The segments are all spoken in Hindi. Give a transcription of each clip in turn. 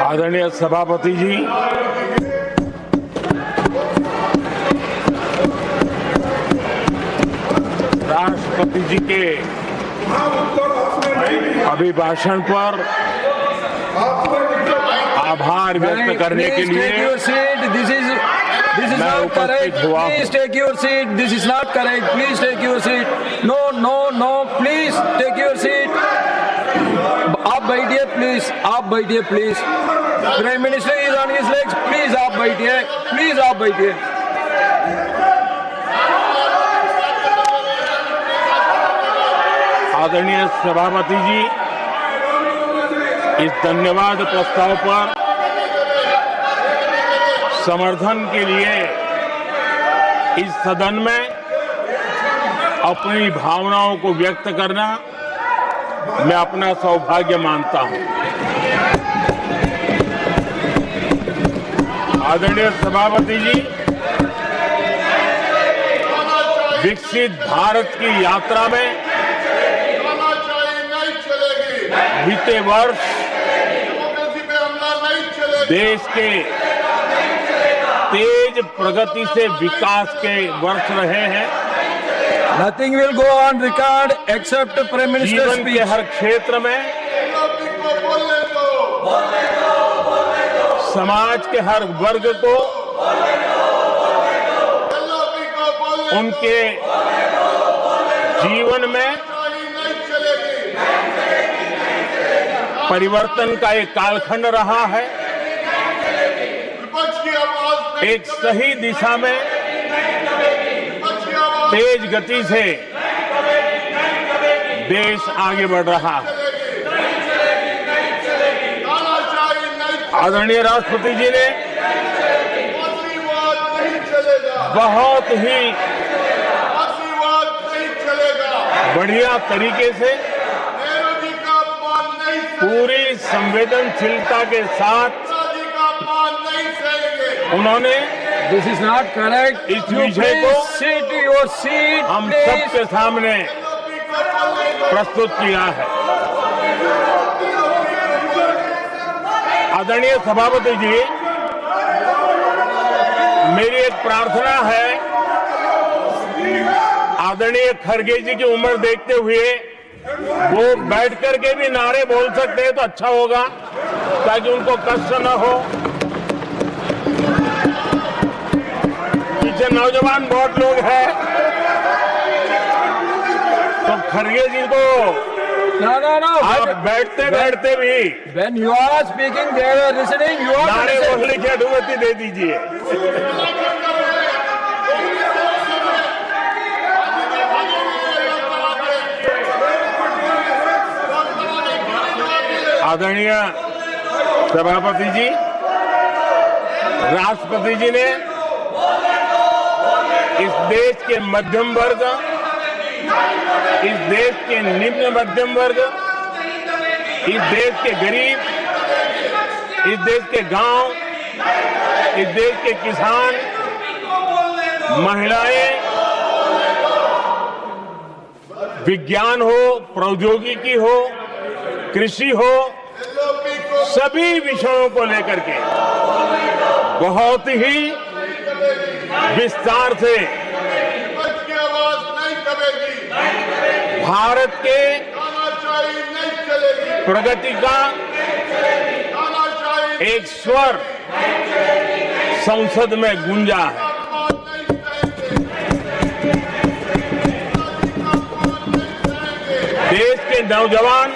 आदरणीय सभापति जी, राष्ट्रपति जी के अभिभाषण पर आभार व्यक्त करने के लिए This is not correct. Please take your seat. This is not correct. Please take your seat. No. Please take your seat. आप बैठिए प्लीज. आप बैठिए please. Prime minister is on his legs. Please आप बैठिए. प्लीज आप बैठिए. आदरणीय सभापति जी, इस धन्यवाद प्रस्ताव पर समर्थन के लिए इस सदन में अपनी भावनाओं को व्यक्त करना मैं अपना सौभाग्य मानता हूं। आदरणीय सभापति जी, विकसित भारत की यात्रा में बीते वर्ष देश के तेज प्रगति से विकास के वर्ष रहे हैं। Nothing will go on record except Prime Minister's जीवन के हर क्षेत्र में, समाज के हर वर्ग को उनके जीवन में परिवर्तन का एक कालखंड रहा है। एक सही दिशा में तेज गति से देश आगे बढ़ रहा है। आदरणीय राष्ट्रपति जी ने बहुत ही बढ़िया तरीके से पूरी संवेदनशीलता के साथ उन्होंने This is not correct. इस विषय को Sit your seat. हम please. सबके सामने प्रस्तुत किया है। आदरणीय सभापति जी, मेरी एक प्रार्थना है, आदरणीय खड़गे जी की उम्र देखते हुए वो बैठ करके भी नारे बोल सकते हैं तो अच्छा होगा, ताकि उनको कष्ट न हो। पीछे नौजवान बहुत लोग हैं, तो खड़गे जी को No. आप बैठते बैठते भी When you are speaking, they are listening. You are नारे listening. बोलने की अनुमति दे दीजिए। आदरणीय सभापति जी, राष्ट्रपति जी ने इस देश के मध्यम वर्ग, इस देश के निम्न मध्यम वर्ग, इस देश के गरीब, इस देश के गांव, इस देश के किसान, महिलाएं, विज्ञान हो, प्रौद्योगिकी हो, कृषि हो, सभी विषयों को लेकर के बहुत ही विस्तार से भारत के प्रगति का एक स्वर संसद में गूंजा है। देश के नौजवान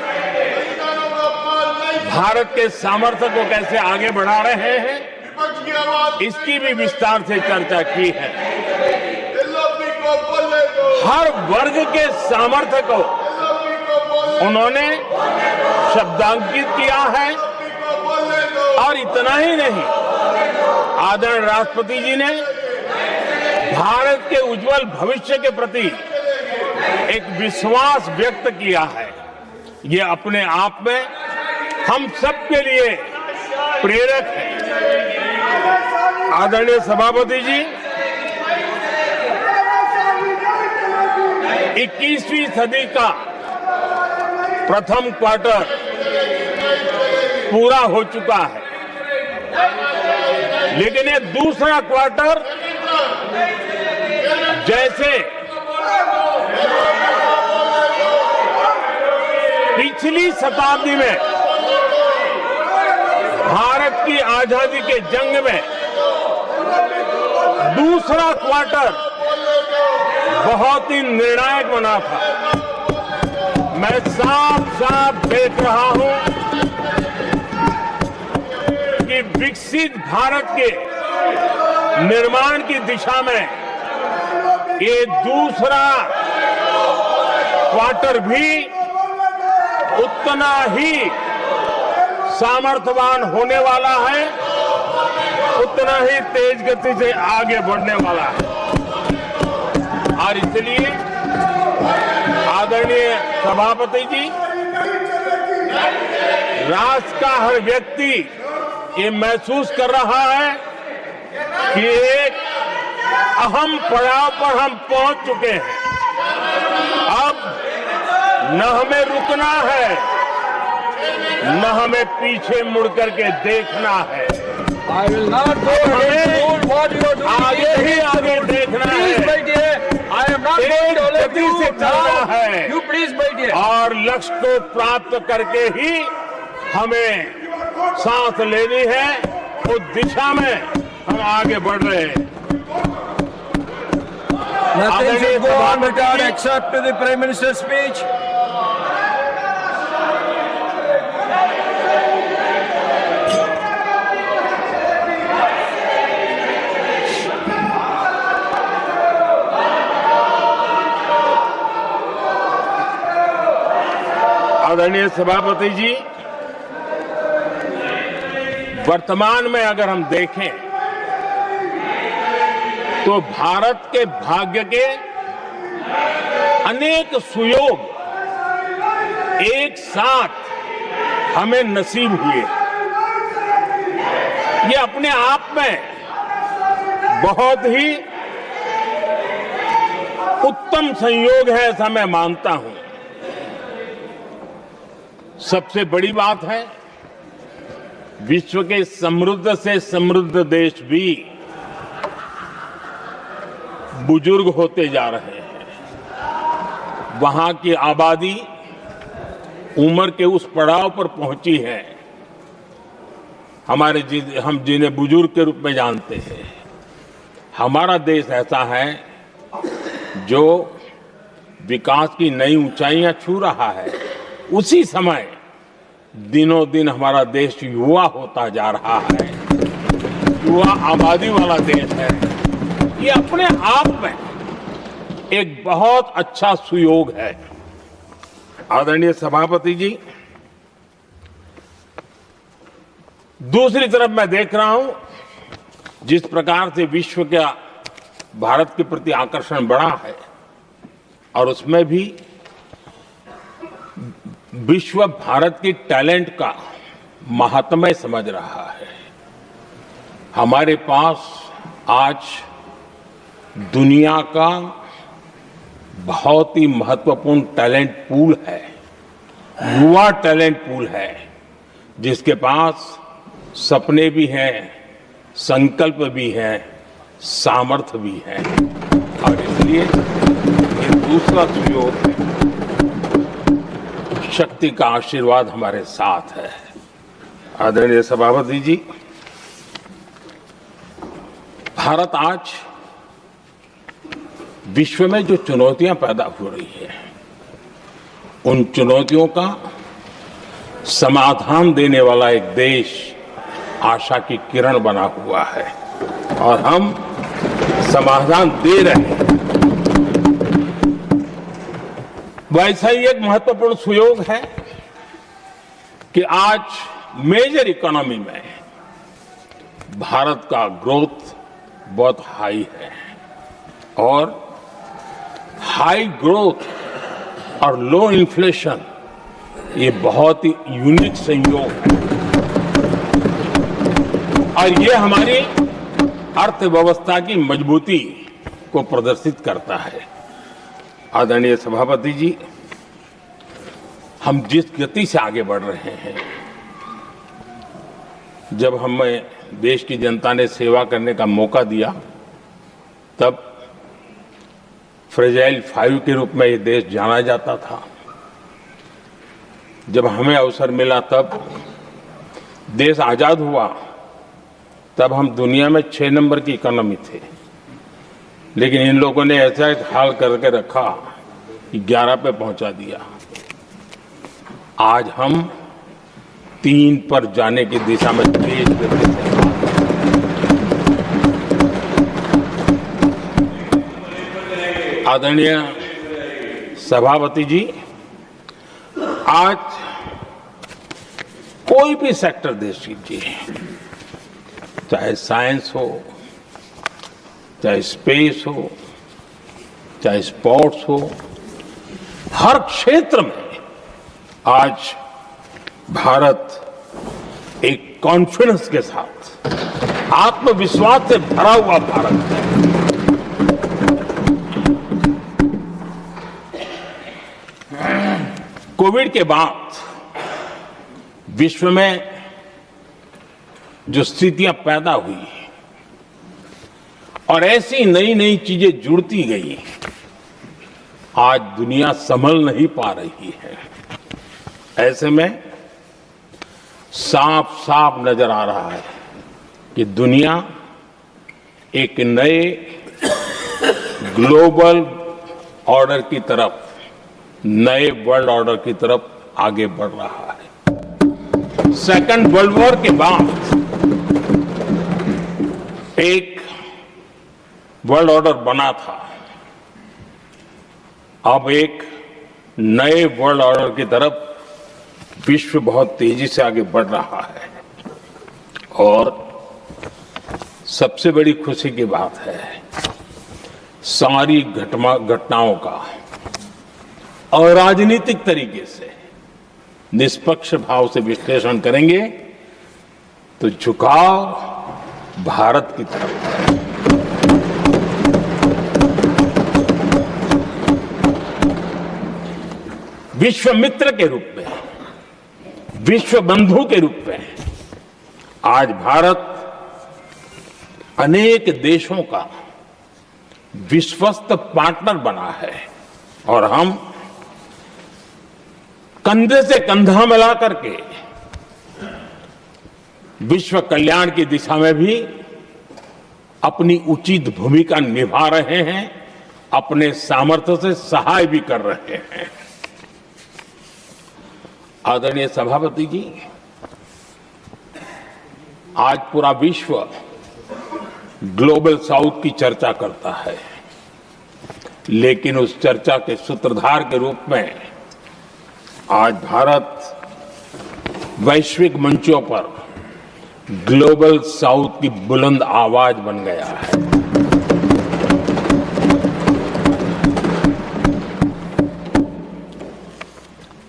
भारत के सामर्थ्य को कैसे आगे बढ़ा रहे हैं, इसकी भी विस्तार से चर्चा की है। हर वर्ग के सामर्थ्य को उन्होंने शब्दांकित किया है। और इतना ही नहीं, आदरणीय राष्ट्रपति जी ने भारत के उज्जवल भविष्य के प्रति एक विश्वास व्यक्त किया है। ये अपने आप में हम सबके लिए प्रेरक है। आदरणीय सभापति जी, 21वीं सदी का प्रथम क्वार्टर पूरा हो चुका है। लेकिन ये दूसरा क्वार्टर जैसे पिछली शताब्दी में भारत की आजादी के जंग में दूसरा क्वार्टर बहुत ही निर्णायक बना था। मैं साफ साफ देख रहा हूं कि विकसित भारत के निर्माण की दिशा में ये दूसरा क्वार्टर भी उतना ही सामर्थ्यवान होने वाला है, उतना ही तेज गति से आगे बढ़ने वाला है। और इसलिए आदरणीय सभापति जी, राष्ट्र का हर व्यक्ति ये महसूस कर रहा है कि एक अहम पड़ाव पर हम पहुंच चुके हैं। अब न हमें रुकना है, न हमें पीछे मुड़ करके देखना है। I will not go ahead to do what you are doing. आगे ही आगे देखना Please है। बैठिए। I am not going to let गति you से चलना now. है। You please बैठिए। और लक्ष्य को प्राप्त करके ही हमें सांस लेनी है, उस दिशा में हम आगे बढ़ रहे हैं। Nothing should go on without except the Prime Minister's speech. आदरणीय सभापति जी, वर्तमान में अगर हम देखें तो भारत के भाग्य के अनेक सुयोग एक साथ हमें नसीब हुए। ये अपने आप में बहुत ही उत्तम संयोग है, ऐसा मैं मानता हूं। सबसे बड़ी बात है, विश्व के समृद्ध से समृद्ध देश भी बुजुर्ग होते जा रहे हैं। वहां की आबादी उम्र के उस पड़ाव पर पहुंची है हम जिन्हें बुजुर्ग के रूप में जानते हैं। हमारा देश ऐसा है जो विकास की नई ऊंचाइयां छू रहा है। उसी समय दिनों दिन हमारा देश युवा होता जा रहा है, युवा आबादी वाला देश है। ये अपने आप में एक बहुत अच्छा सुयोग है। आदरणीय सभापति जी, दूसरी तरफ मैं देख रहा हूं जिस प्रकार से विश्व का भारत के प्रति आकर्षण बढ़ा है, और उसमें भी विश्व भारत की टैलेंट का महात्म्य समझ रहा है। हमारे पास आज दुनिया का बहुत ही महत्वपूर्ण टैलेंट पूल है, युवा टैलेंट पूल है, जिसके पास सपने भी हैं, संकल्प भी हैं, सामर्थ्य भी है। और इसलिए ये दूसरा सुयोग है। शक्ति का आशीर्वाद हमारे साथ है। आदरणीय सभापति जी, भारत आज विश्व में जो चुनौतियां पैदा हो रही है, उन चुनौतियों का समाधान देने वाला एक देश आशा की किरण बना हुआ है, और हम समाधान दे रहे हैं। वैसा ही एक महत्वपूर्ण सुयोग है कि आज मेजर इकोनॉमी में भारत का ग्रोथ बहुत हाई है, और हाई ग्रोथ और लो इन्फ्लेशन ये बहुत ही यूनिक संयोग है, और ये हमारी अर्थव्यवस्था की मजबूती को प्रदर्शित करता है। आदरणीय सभापति जी, हम जिस गति से आगे बढ़ रहे हैं, जब हमें देश की जनता ने सेवा करने का मौका दिया तब फ्रेजाइल 5 के रूप में ये देश जाना जाता था। जब हमें अवसर मिला तब देश आजाद हुआ तब हम दुनिया में 6 नंबर की इकोनॉमी थे, लेकिन इन लोगों ने ऐसा एक हाल करके रखा कि 11 पे पहुंचा दिया। आज हम 3 पर जाने की दिशा में तेज गति से आदरणीय सभापति जी, आज कोई भी सेक्टर देश कीजिए, चाहे साइंस हो, चाहे स्पेस हो, चाहे स्पोर्ट्स हो, हर क्षेत्र में आज भारत एक कॉन्फिडेंस के साथ, आत्मविश्वास से भरा हुआ भारत है। कोविड के बाद विश्व में जो स्थितियां पैदा हुई और ऐसी नई नई चीजें जुड़ती गई, आज दुनिया संभल नहीं पा रही है। ऐसे में साफ साफ नजर आ रहा है कि दुनिया एक नए ग्लोबल ऑर्डर की तरफ, नए वर्ल्ड ऑर्डर की तरफ आगे बढ़ रहा है। सेकेंड वर्ल्ड वॉर के बाद एक वर्ल्ड ऑर्डर बना था, अब एक नए वर्ल्ड ऑर्डर की तरफ विश्व बहुत तेजी से आगे बढ़ रहा है। और सबसे बड़ी खुशी की बात है, सारी घटनाओं का और राजनीतिक तरीके से निष्पक्ष भाव से विश्लेषण करेंगे तो झुकाव भारत की तरफ है। विश्व मित्र के रूप में, विश्व बंधु के रूप में आज भारत अनेक देशों का विश्वस्त पार्टनर बना है और हम कंधे से कंधा मिला करके विश्व कल्याण की दिशा में भी अपनी उचित भूमिका निभा रहे हैं, अपने सामर्थ्य से सहाय भी कर रहे हैं। आदरणीय सभापति जी, आज पूरा विश्व ग्लोबल साउथ की चर्चा करता है, लेकिन उस चर्चा के सूत्रधार के रूप में आज भारत वैश्विक मंचों पर ग्लोबल साउथ की बुलंद आवाज बन गया है।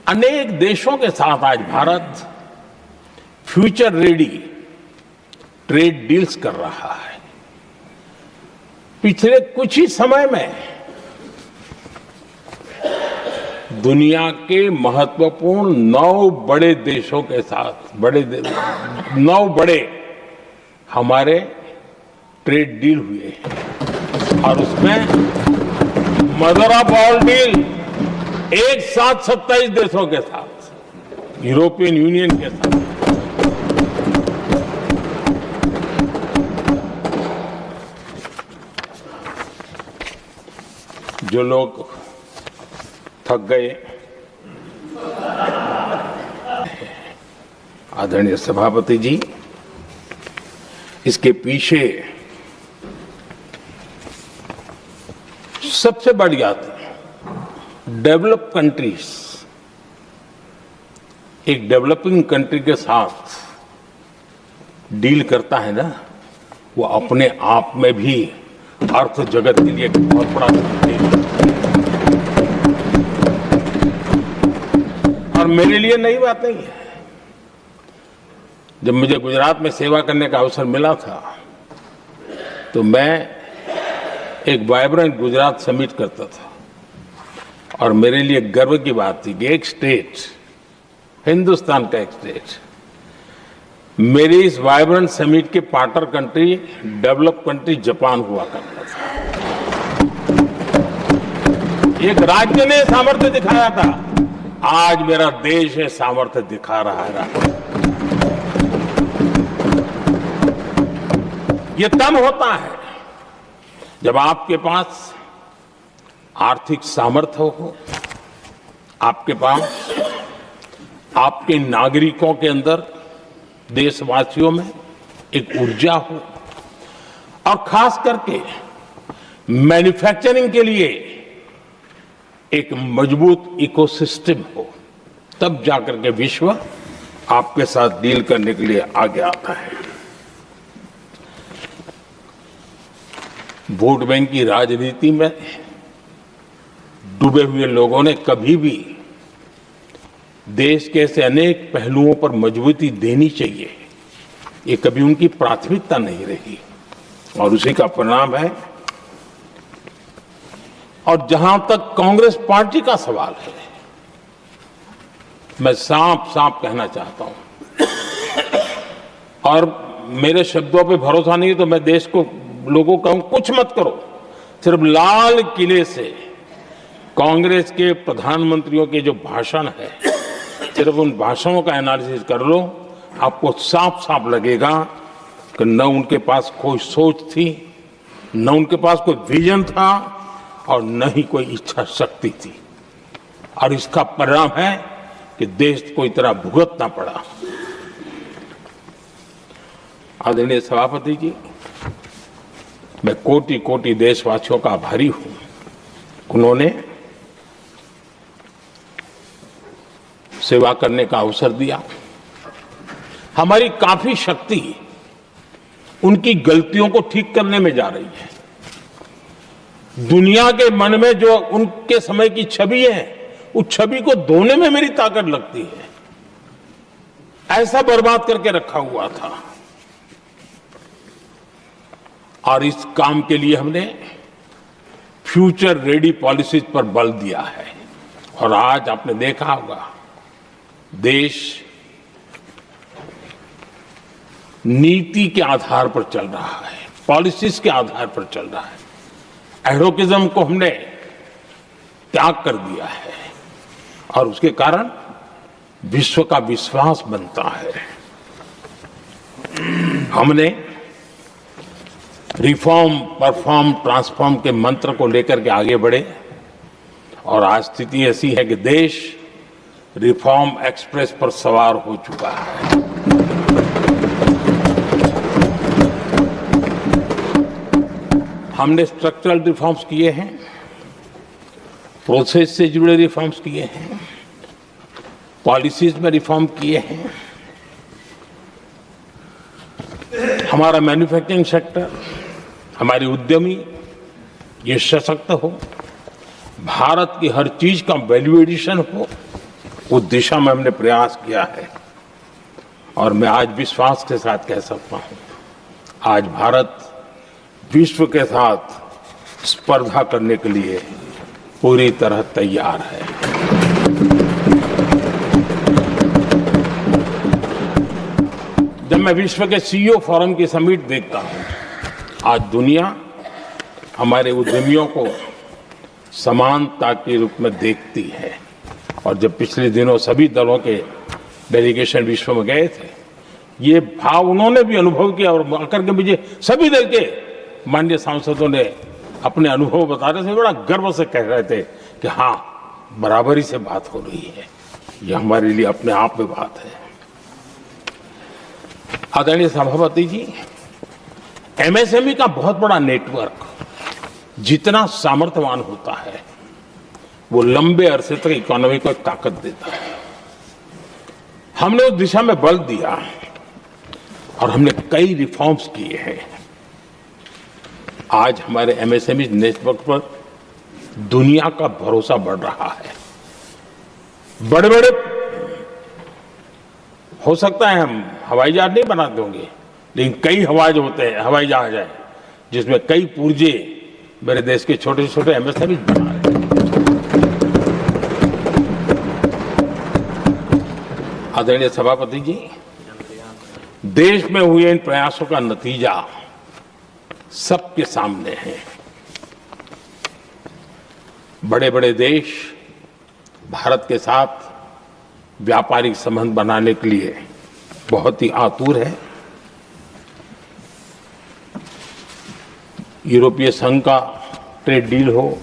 अनेक देशों के साथ आज Bharat future ready trade deals कर रहा है। पिछले कुछ ही समय में दुनिया के महत्वपूर्ण 9 बड़े देशों के साथ 9 बड़े हमारे ट्रेड डील हुए हैं और उसमें मदर ऑफ ऑल डील एक साथ 27 देशों के साथ, यूरोपियन यूनियन के साथ। जो लोग थक गए, आदरणीय सभापति जी, इसके पीछे सबसे बड़ी बात, डेवलप कंट्रीज एक डेवलपिंग कंट्री के साथ डील करता है ना, वो अपने आप में भी अर्थ जगत के लिए बहुत बड़ा है। और मेरे लिए नई बात नहीं है। जब मुझे गुजरात में सेवा करने का अवसर मिला था तो मैं एक वाइब्रेंट गुजरात समिट करता था और मेरे लिए गर्व की बात थी कि एक स्टेट, हिंदुस्तान का एक स्टेट, मेरे इस वाइब्रेंट समिट के partner country develop country Japan हुआ करता था। एक राज्य ने सामर्थ्य दिखाया था, आज मेरा देश है सामर्थ्य दिखा रहा है। ये तब होता है जब आपके पास आर्थिक सामर्थ्य हो, आपके पास आपके नागरिकों के अंदर, देशवासियों में एक ऊर्जा हो, और खास करके मैन्युफैक्चरिंग के लिए एक मजबूत इकोसिस्टम हो, तब जाकर के विश्व आपके साथ डील करने के लिए आगे आता है। वोट बैंक की राजनीति में डूबे हुए लोगों ने कभी भी देश के ऐसे अनेक पहलुओं पर मजबूती देनी चाहिए, ये कभी उनकी प्राथमिकता नहीं रही, और उसी का परिणाम है। और जहां तक कांग्रेस पार्टी का सवाल है, मैं साफ साफ कहना चाहता हूं, और मेरे शब्दों पे भरोसा नहीं तो मैं देश को, लोगों को कहूं कुछ मत करो, सिर्फ लाल किले से कांग्रेस के प्रधानमंत्रियों के जो भाषण है, सिर्फ उन भाषणों का एनालिसिस कर लो, आपको साफ साफ लगेगा कि न उनके पास कोई सोच थी, न उनके पास कोई विजन था, और न ही कोई इच्छा शक्ति थी। और इसका परिणाम है कि देश को इतना भुगतना पड़ा। आदरणीय सभापति जी, मैं कोटि कोटि देशवासियों का आभारी हूं, उन्होंने सेवा करने का अवसर दिया। हमारी काफी शक्ति उनकी गलतियों को ठीक करने में जा रही है। दुनिया के मन में जो उनके समय की छवि है, उस छवि को धोने में मेरी ताकत लगती है। ऐसा बर्बाद करके रखा हुआ था, और इस काम के लिए हमने फ्यूचर रेडी पॉलिसीज पर बल दिया है। और आज आपने देखा होगा, देश नीति के आधार पर चल रहा है, पॉलिसीज के आधार पर चल रहा है। एडोकिज्म को हमने त्याग कर दिया है, और उसके कारण विश्व का विश्वास बनता है। हमने रिफॉर्म, परफॉर्म, ट्रांसफॉर्म के मंत्र को लेकर के आगे बढ़े, और आज स्थिति ऐसी है कि देश रिफॉर्म एक्सप्रेस पर सवार हो चुका है। हमने स्ट्रक्चरल रिफॉर्म्स किए हैं, प्रोसेस से जुड़े रिफॉर्म्स किए हैं, पॉलिसीज में रिफॉर्म किए हैं। हमारा मैन्युफैक्चरिंग सेक्टर, हमारे उद्यमी ये सशक्त हो, भारत की हर चीज का वैल्यू एडिशन हो, उस दिशा में हमने प्रयास किया है। और मैं आज विश्वास के साथ कह सकता हूं, आज भारत विश्व के साथ स्पर्धा करने के लिए पूरी तरह तैयार है। जब मैं विश्व के सीईओ फोरम की समिट देखता हूं, आज दुनिया हमारे उद्यमियों को समानता के रूप में देखती है। और जब पिछले दिनों सभी दलों के डेलीगेशन विश्व में गए थे, ये भाव उन्होंने भी अनुभव किया, और आकर के मुझे सभी दल के माननीय सांसदों ने अपने अनुभव बता रहे थे, बड़ा गर्व से कह रहे थे कि हाँ, बराबरी से बात हो रही है। ये हमारे लिए अपने आप में बात है। आदरणीय सभापति जी, एमएसएमई का बहुत बड़ा नेटवर्क जितना सामर्थ्यवान होता है, वो लंबे अरसे तक इकोनॉमी को ताकत देता है। हमने उस दिशा में बल दिया, और हमने कई रिफॉर्म्स किए हैं। आज हमारे एमएसएमई नेटवर्क पर दुनिया का भरोसा बढ़ रहा है। बड़े बड़े हो सकता है हम हवाई जहाज नहीं बनाते होंगे, लेकिन कई हवाई जहाज है जिसमें कई पुर्जे मेरे देश के छोटे छोटे एमएसएमई बना रहे हैं। आदरणीय सभापति जी, देश में हुए इन प्रयासों का नतीजा सबके सामने है। बड़े बड़े देश भारत के साथ व्यापारिक संबंध बनाने के लिए बहुत ही आतुर है। यूरोपीय संघ का ट्रेड डील हो,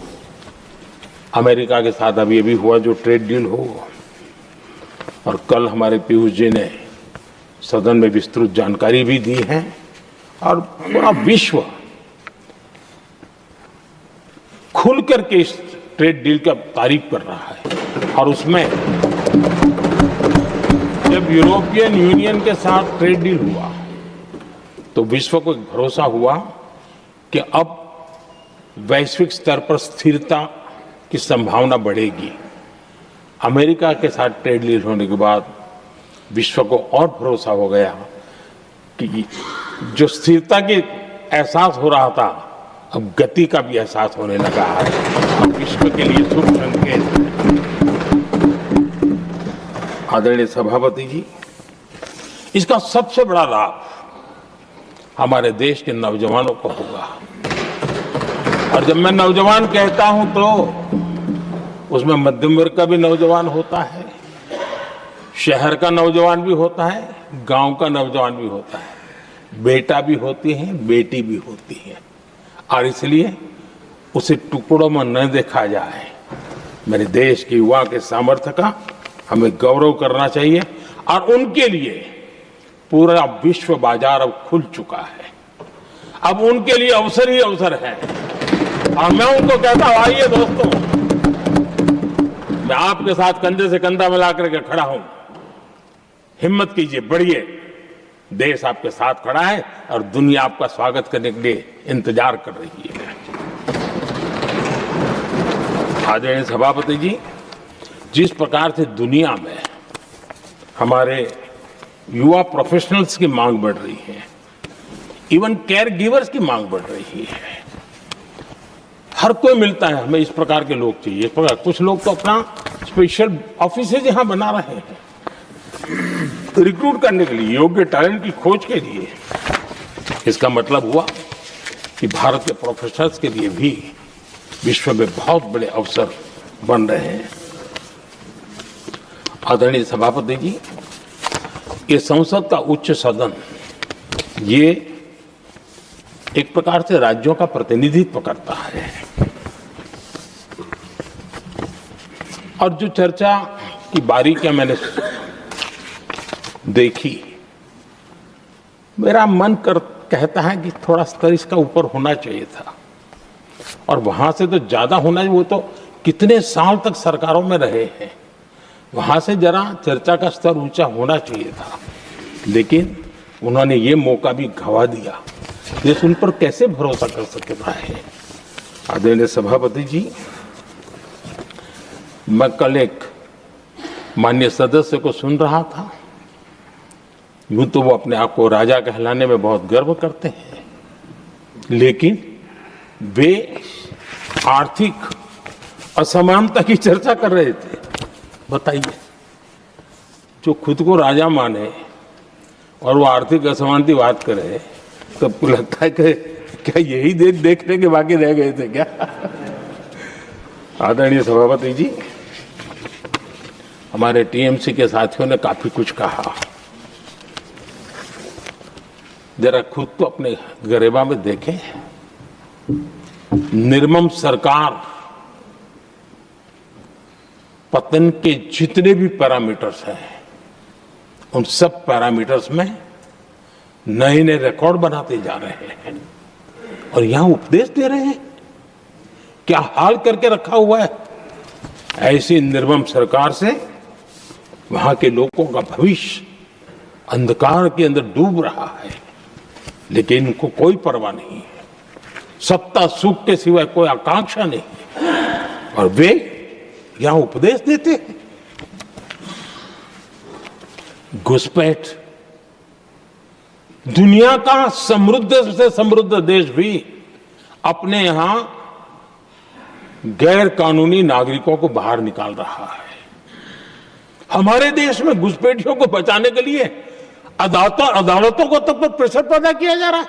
अमेरिका के साथ अभी अभी हुआ जो ट्रेड डील हो, और कल हमारे पीयूष जी ने सदन में विस्तृत जानकारी भी दी है, और पूरा विश्व खुल करके इस ट्रेड डील का तारीफ कर रहा है। और उसमें जब यूरोपियन यूनियन के साथ ट्रेड डील हुआ तो विश्व को एक भरोसा हुआ कि अब वैश्विक स्तर पर स्थिरता की संभावना बढ़ेगी। अमेरिका के साथ ट्रेड डील होने के बाद विश्व को और भरोसा हो गया कि जो स्थिरता के एहसास हो रहा था, अब गति का भी एहसास होने लगा है। अब विश्व के लिए शुभ संकेत है। आदरणीय सभापति जी, इसका सबसे बड़ा लाभ हमारे देश के नौजवानों को होगा। और जब मैं नौजवान कहता हूं तो उसमें मध्यम वर्ग का भी नौजवान होता है, शहर का नौजवान भी होता है, गांव का नौजवान भी होता है, बेटा भी होती है, बेटी भी होती है। और इसलिए उसे टुकड़ों में न देखा जाए। मेरे देश के युवा के सामर्थ्य का हमें गौरव करना चाहिए, और उनके लिए पूरा विश्व बाजार अब खुल चुका है। अब उनके लिए अवसर ही अवसर है। और मैं उनको कहता हूं, आइए दोस्तों, मैं आपके साथ कंधे से कंधा मिला करके खड़ा हूं। हिम्मत कीजिए, बढ़िए, देश आपके साथ खड़ा है और दुनिया आपका स्वागत करने के लिए इंतजार कर रही है। आदरणीय सभापति जी, जिस प्रकार से दुनिया में हमारे युवा प्रोफेशनल्स की मांग बढ़ रही है, इवन केयर गिवर्स की मांग बढ़ रही है, हर कोई मिलता है हमें इस प्रकार के लोग चाहिए। इस प्रकार कुछ लोग तो अपना स्पेशल ऑफिस यहां बना रहे हैं रिक्रूट करने के लिए, योग्य टैलेंट की खोज के लिए। इसका मतलब हुआ कि भारत के प्रोफेशनल्स के लिए भी विश्व में बहुत बड़े अवसर बन रहे हैं। आदरणीय सभापति जी, ये संसद का उच्च सदन, ये एक प्रकार से राज्यों का प्रतिनिधित्व करता है। और जो चर्चा की बारीकियां मैंने देखी, मेरा मन कहता है कि थोड़ा स्तर इसका ऊपर होना चाहिए था, और वहां से तो ज्यादा होना चाहिए। वो तो कितने साल तक सरकारों में रहे हैं, वहां से जरा चर्चा का स्तर ऊंचा होना चाहिए था। लेकिन उन्होंने ये मौका भी गंवा दिया। देश उन पर कैसे भरोसा कर सकता है। आदरणीय सभापति जी, मैं कल एक माननीय सदस्य को सुन रहा था। यूं तो वो अपने आप को राजा कहलाने में बहुत गर्व करते हैं, लेकिन वे आर्थिक असमानता की चर्चा कर रहे थे। बताइए, जो खुद को राजा माने और वो आर्थिक असमानता की बात करे, तो आपको लगता है कि क्या यही देखने के बाकी रह गए थे क्या? आदरणीय सभापति जी, हमारे टीएमसी के साथियों ने काफी कुछ कहा। जरा खुद तो अपने गरेबा में देखें। निर्मम सरकार पतन के जितने भी पैरामीटर्स हैं, उन सब पैरामीटर्स में नए नए रिकॉर्ड बनाते जा रहे हैं, और यहां उपदेश दे रहे हैं। क्या हाल करके रखा हुआ है। ऐसी निर्मम सरकार से वहां के लोगों का भविष्य अंधकार के अंदर डूब रहा है, लेकिन इनको कोई परवाह नहीं है। सत्ता सुख के सिवाय कोई आकांक्षा नहीं है, और वे यहां उपदेश देते हैं। घुसपैठ, दुनिया का समृद्ध से समृद्ध देश भी अपने यहां गैर कानूनी नागरिकों को बाहर निकाल रहा है। हमारे देश में घुसपैठियों को बचाने के लिए अदालतों को तब तक प्रेशर पैदा किया जा रहा है।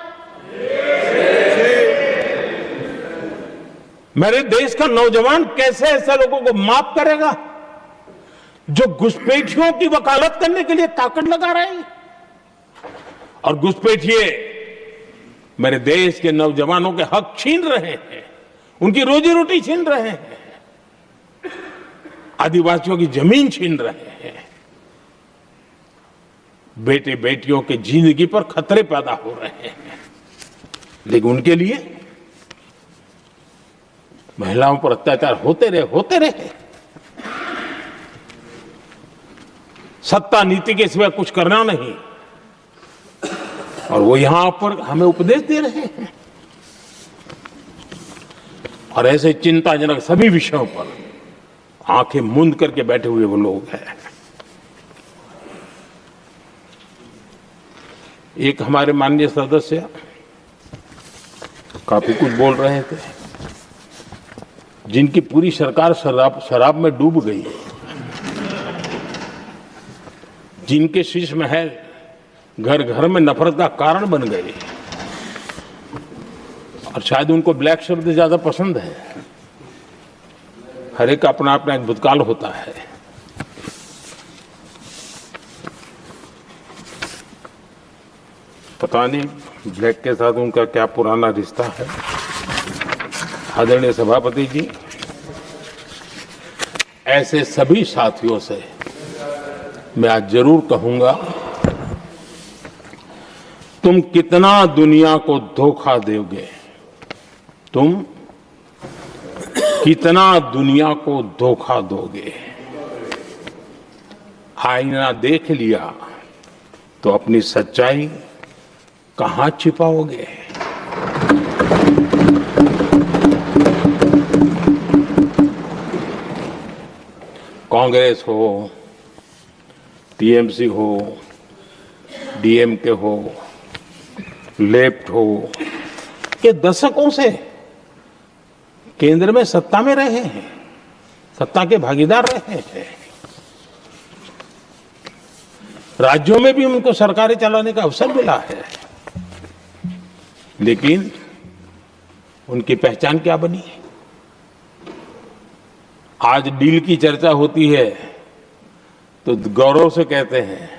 मेरे देश का नौजवान कैसे ऐसे लोगों को माफ करेगा जो घुसपैठियों की वकालत करने के लिए ताकत लगा रहे हैं? और घुसपैठिए मेरे देश के नौजवानों के हक छीन रहे हैं, उनकी रोजी रोटी छीन रहे हैं, आदिवासियों की जमीन छीन रहे हैं, बेटे बेटियों की जिंदगी पर खतरे पैदा हो रहे हैं। लेकिन उनके लिए महिलाओं पर अत्याचार होते रहे। सत्ता नीति के सिवा कुछ करना नहीं, और वो यहां पर हमें उपदेश दे रहे हैं। और ऐसे चिंताजनक सभी विषयों पर आंखें मूंद करके बैठे हुए वो लोग हैं। एक हमारे माननीय सदस्य काफी कुछ बोल रहे थे, जिनकी पूरी सरकार शराब में डूब गई है, जिनके शीश महल घर घर में नफरत का कारण बन गए, और शायद उनको ब्लैक शब्द ज्यादा पसंद है। हर एक अपना अपना एक भूतकाल होता है। पता नहीं ब्लैक के साथ उनका क्या पुराना रिश्ता है। आदरणीय सभापति जी, ऐसे सभी साथियों से मैं आज जरूर कहूंगा, तुम कितना दुनिया को धोखा दोगे, तुम कितना दुनिया को धोखा दोगे। आईना देख लिया तो अपनी सच्चाई कहां छिपाओगे। कांग्रेस हो, टीएमसी हो, डीएमके हो, लेफ्ट हो, ये दशकों से केंद्र में सत्ता में रहे हैं, सत्ता के भागीदार रहे हैं। राज्यों में भी उनको सरकारें चलाने का अवसर मिला है, लेकिन उनकी पहचान क्या बनी? आज डील की चर्चा होती है तो गौरव से कहते हैं,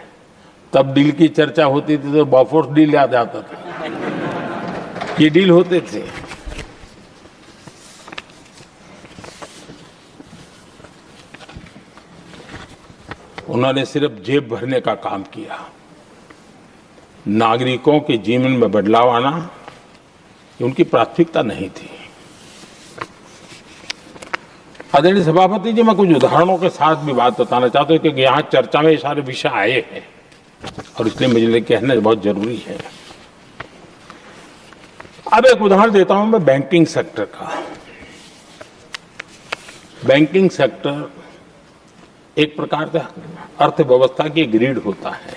तब डील की चर्चा होती थी तो बॉफोर्स डील याद आता था। ये डील होते थे। उन्होंने सिर्फ जेब भरने का काम किया। नागरिकों के जीवन में बदलाव आना उनकी प्राथमिकता नहीं थी। आदरणीय सभापति जी, मैं कुछ उदाहरणों के साथ भी बात बताना चाहता हूं, क्योंकि यहाँ चर्चा में ये सारे विषय आए हैं और इसलिए मुझे कहना बहुत जरूरी है। अब एक उदाहरण देता हूं मैं बैंकिंग सेक्टर का। बैंकिंग सेक्टर एक प्रकार का अर्थव्यवस्था की ग्रिड होता है।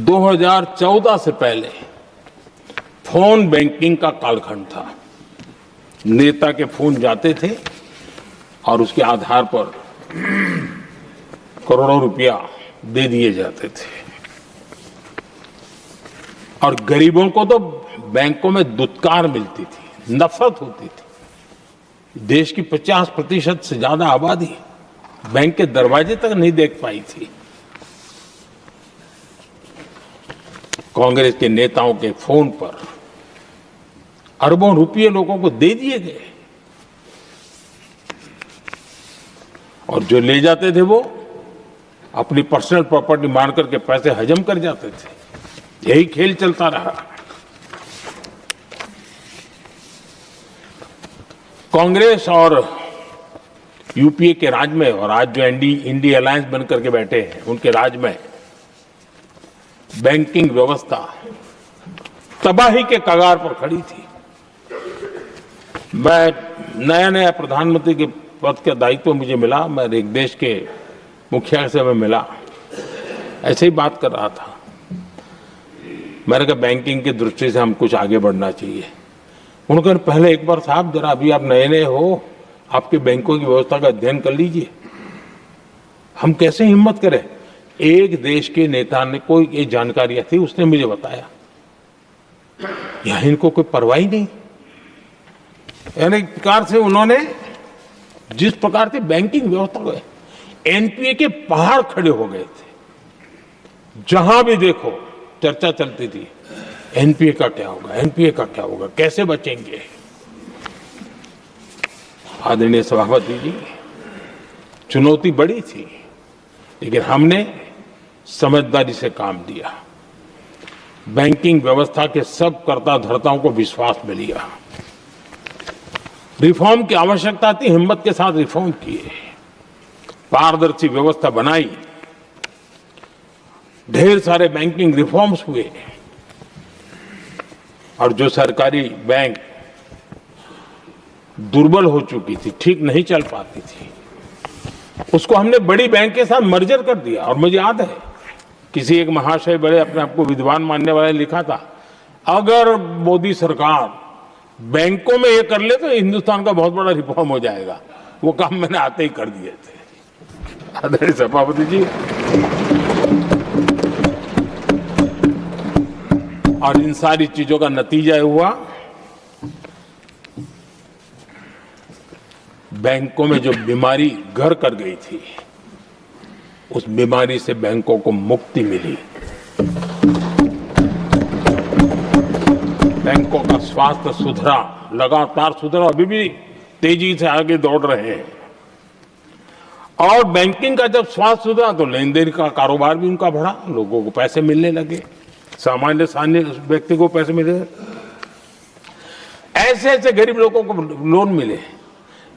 2014 से पहले फोन बैंकिंग का कालखंड था। नेता के फोन जाते थे और उसके आधार पर करोड़ों रुपया दे दिए जाते थे, और गरीबों को तो बैंकों में दुत्कार मिलती थी, नफरत होती थी। देश की 50% से ज्यादा आबादी बैंक के दरवाजे तक नहीं देख पाई थी। कांग्रेस के नेताओं के फोन पर अरबों रुपये लोगों को दे दिए गए, और जो ले जाते थे वो अपनी पर्सनल प्रॉपर्टी मान करके पैसे हजम कर जाते थे। यही खेल चलता रहा। कांग्रेस और यूपीए के राज में, और आज जो इंडिया अलायंस बन करके बैठे हैं, उनके राज में बैंकिंग व्यवस्था तबाही के कगार पर खड़ी थी। मैं नया प्रधानमंत्री के पद का दायित्व मुझे मिला, मैं एक देश के मुखिया से मैं मिला, ऐसे ही बात कर रहा था। मैंने कहा बैंकिंग की दृष्टि से हम कुछ आगे बढ़ना चाहिए। उन्होंने कहा पहले एक बार साहब जरा, अभी आप नए हो, आपके बैंकों की व्यवस्था का अध्ययन कर लीजिए। हम कैसे हिम्मत करें? एक देश के नेता ने कोई ये जानकारियां थी, उसने मुझे बताया, यहां इनको कोई परवाह ही नहीं। यानी एक प्रकार से उन्होंने जिस प्रकार से बैंकिंग व्यवस्था को, एनपीए के पहाड़ खड़े हो गए थे। जहां भी देखो चर्चा चलती थी, एनपीए का क्या होगा, एनपीए का क्या होगा, कैसे बचेंगे। आदरणीय सभापति जी, चुनौती बड़ी थी, लेकिन हमने समझदारी से काम लिया। बैंकिंग व्यवस्था के सब कर्ता धर्ताओं को विश्वास में लिया। रिफॉर्म की आवश्यकता थी, हिम्मत के साथ रिफॉर्म किए, पारदर्शी व्यवस्था बनाई, ढेर सारे बैंकिंग रिफॉर्म्स हुए, और जो सरकारी बैंक दुर्बल हो चुकी थी, ठीक नहीं चल पाती थी, उसको हमने बड़ी बैंक के साथ मर्जर कर दिया। और मुझे याद है, किसी एक महाशय बड़े अपने आप को विद्वान मानने वाले ने लिखा था, अगर मोदी सरकार बैंकों में ये कर ले तो हिंदुस्तान का बहुत बड़ा रिफॉर्म हो जाएगा। वो काम मैंने आते ही कर दिए थे। आदरणीय सभापति जी, और इन सारी चीजों का नतीजा हुआ, बैंकों में जो बीमारी घर कर गई थी, उस बीमारी से बैंकों को मुक्ति मिली। बैंकों का स्वास्थ्य सुधरा, लगातार सुधरा, अभी भी तेजी से आगे दौड़ रहे हैं। और बैंकिंग का जब स्वास्थ्य सुधरा तो लेन देन का कारोबार भी उनका बढ़ा, लोगों को पैसे मिलने लगे, सामान्य व्यक्ति को पैसे मिले। ऐसे ऐसे गरीब लोगों को लोन मिले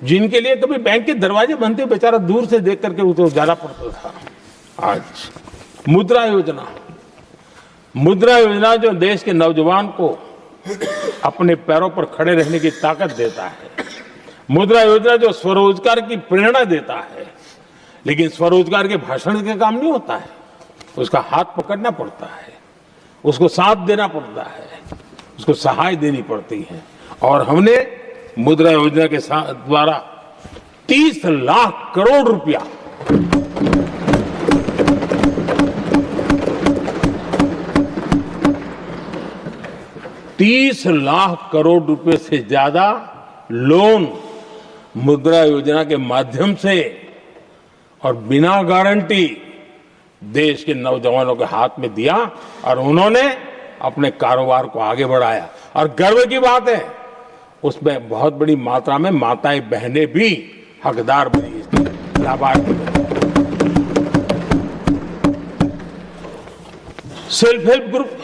जिनके लिए कभी बैंक के दरवाजे बंद थे, बेचारा दूर से देख करके उसे जाना पड़ता था। आज मुद्रा योजना, मुद्रा योजना जो देश के नौजवान को अपने पैरों पर खड़े रहने की ताकत देता है, मुद्रा योजना जो स्वरोजगार की प्रेरणा देता है, लेकिन स्वरोजगार के भाषण के काम नहीं होता है, उसका हाथ पकड़ना पड़ता है, उसको साथ देना पड़ता है, उसको सहाय देनी पड़ती है। और हमने मुद्रा योजना के द्वारा 30 लाख करोड़ रुपया $30 लाख करोड़ रुपए से ज्यादा लोन मुद्रा योजना के माध्यम से और बिना गारंटी देश के नौजवानों के हाथ में दिया, और उन्होंने अपने कारोबार को आगे बढ़ाया। और गर्व की बात है, उसमें बहुत बड़ी मात्रा में माताएं बहनें भी हकदार बनी, इसकी लाभार्थी बनी। सेल्फ हेल्प ग्रुप,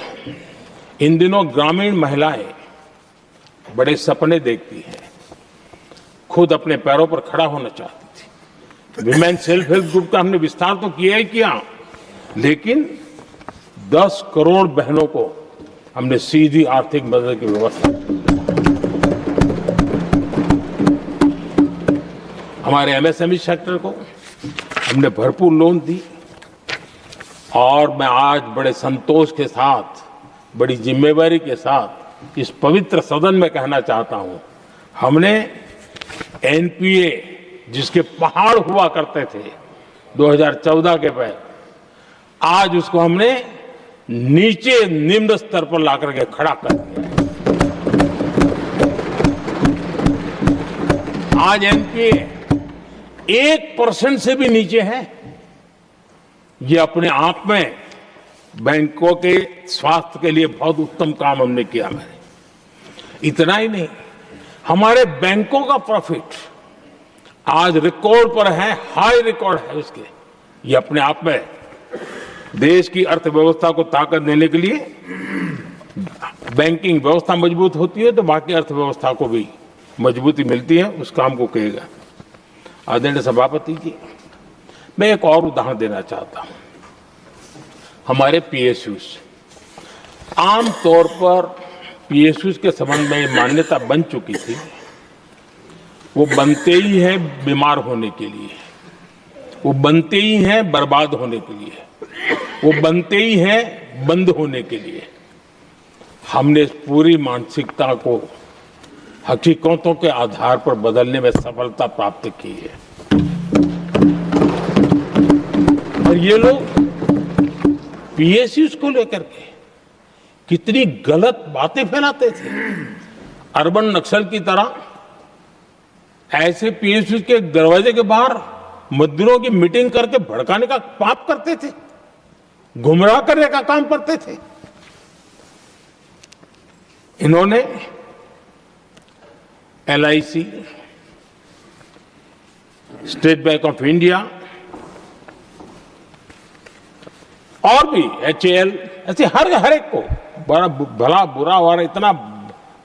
इन दिनों ग्रामीण महिलाएं बड़े सपने देखती हैं, खुद अपने पैरों पर खड़ा होना चाहती थी। विमेन सेल्फ हेल्प ग्रुप का हमने विस्तार तो किया ही किया, लेकिन 10 करोड़ बहनों को हमने सीधी आर्थिक मदद की व्यवस्था की। हमारे एमएसएमई सेक्टर को हमने भरपूर लोन दी, और मैं आज बड़े संतोष के साथ, बड़ी जिम्मेवारी के साथ इस पवित्र सदन में कहना चाहता हूं, हमने एनपीए जिसके पहाड़ हुआ करते थे 2014 के पहले, आज उसको हमने नीचे निम्न स्तर पर ला करके खड़ा कर दिया है। आज एनपीए 1% से भी नीचे है। ये अपने आप में बैंकों के स्वास्थ्य के लिए बहुत उत्तम काम हमने किया। मैंने इतना ही नहीं, हमारे बैंकों का प्रॉफिट आज रिकॉर्ड पर है, हाई रिकॉर्ड है उसके। ये अपने आप में देश की अर्थव्यवस्था को ताकत देने के लिए, बैंकिंग व्यवस्था मजबूत होती है तो बाकी अर्थव्यवस्था को भी मजबूती मिलती है। उस काम को कहेगा। आदरणीय सभापति जी, मैं एक और उदाहरण देना चाहता हूं। हमारे पीएसयूज, आमतौर पर पीएसयूज के संबंध में मान्यता बन चुकी थी, वो बनते ही हैं बीमार होने के लिए, वो बनते ही हैं बर्बाद होने के लिए, वो बनते ही हैं बंद होने के लिए। हमने इस पूरी मानसिकता को हकीकतों के आधार पर बदलने में सफलता प्राप्त की है। और ये लोग पीएसयूज को लेकर के कितनी गलत बातें फैलाते थे। अर्बन नक्सल की तरह ऐसे पीएसयूज के दरवाजे के बाहर मजदूरों की मीटिंग करके भड़काने का पाप करते थे, गुमराह करने का काम करते थे। इन्होंने LIC, state bank of India और भी HAL, ऐसे हर एक को बड़ा भला बुरा और इतना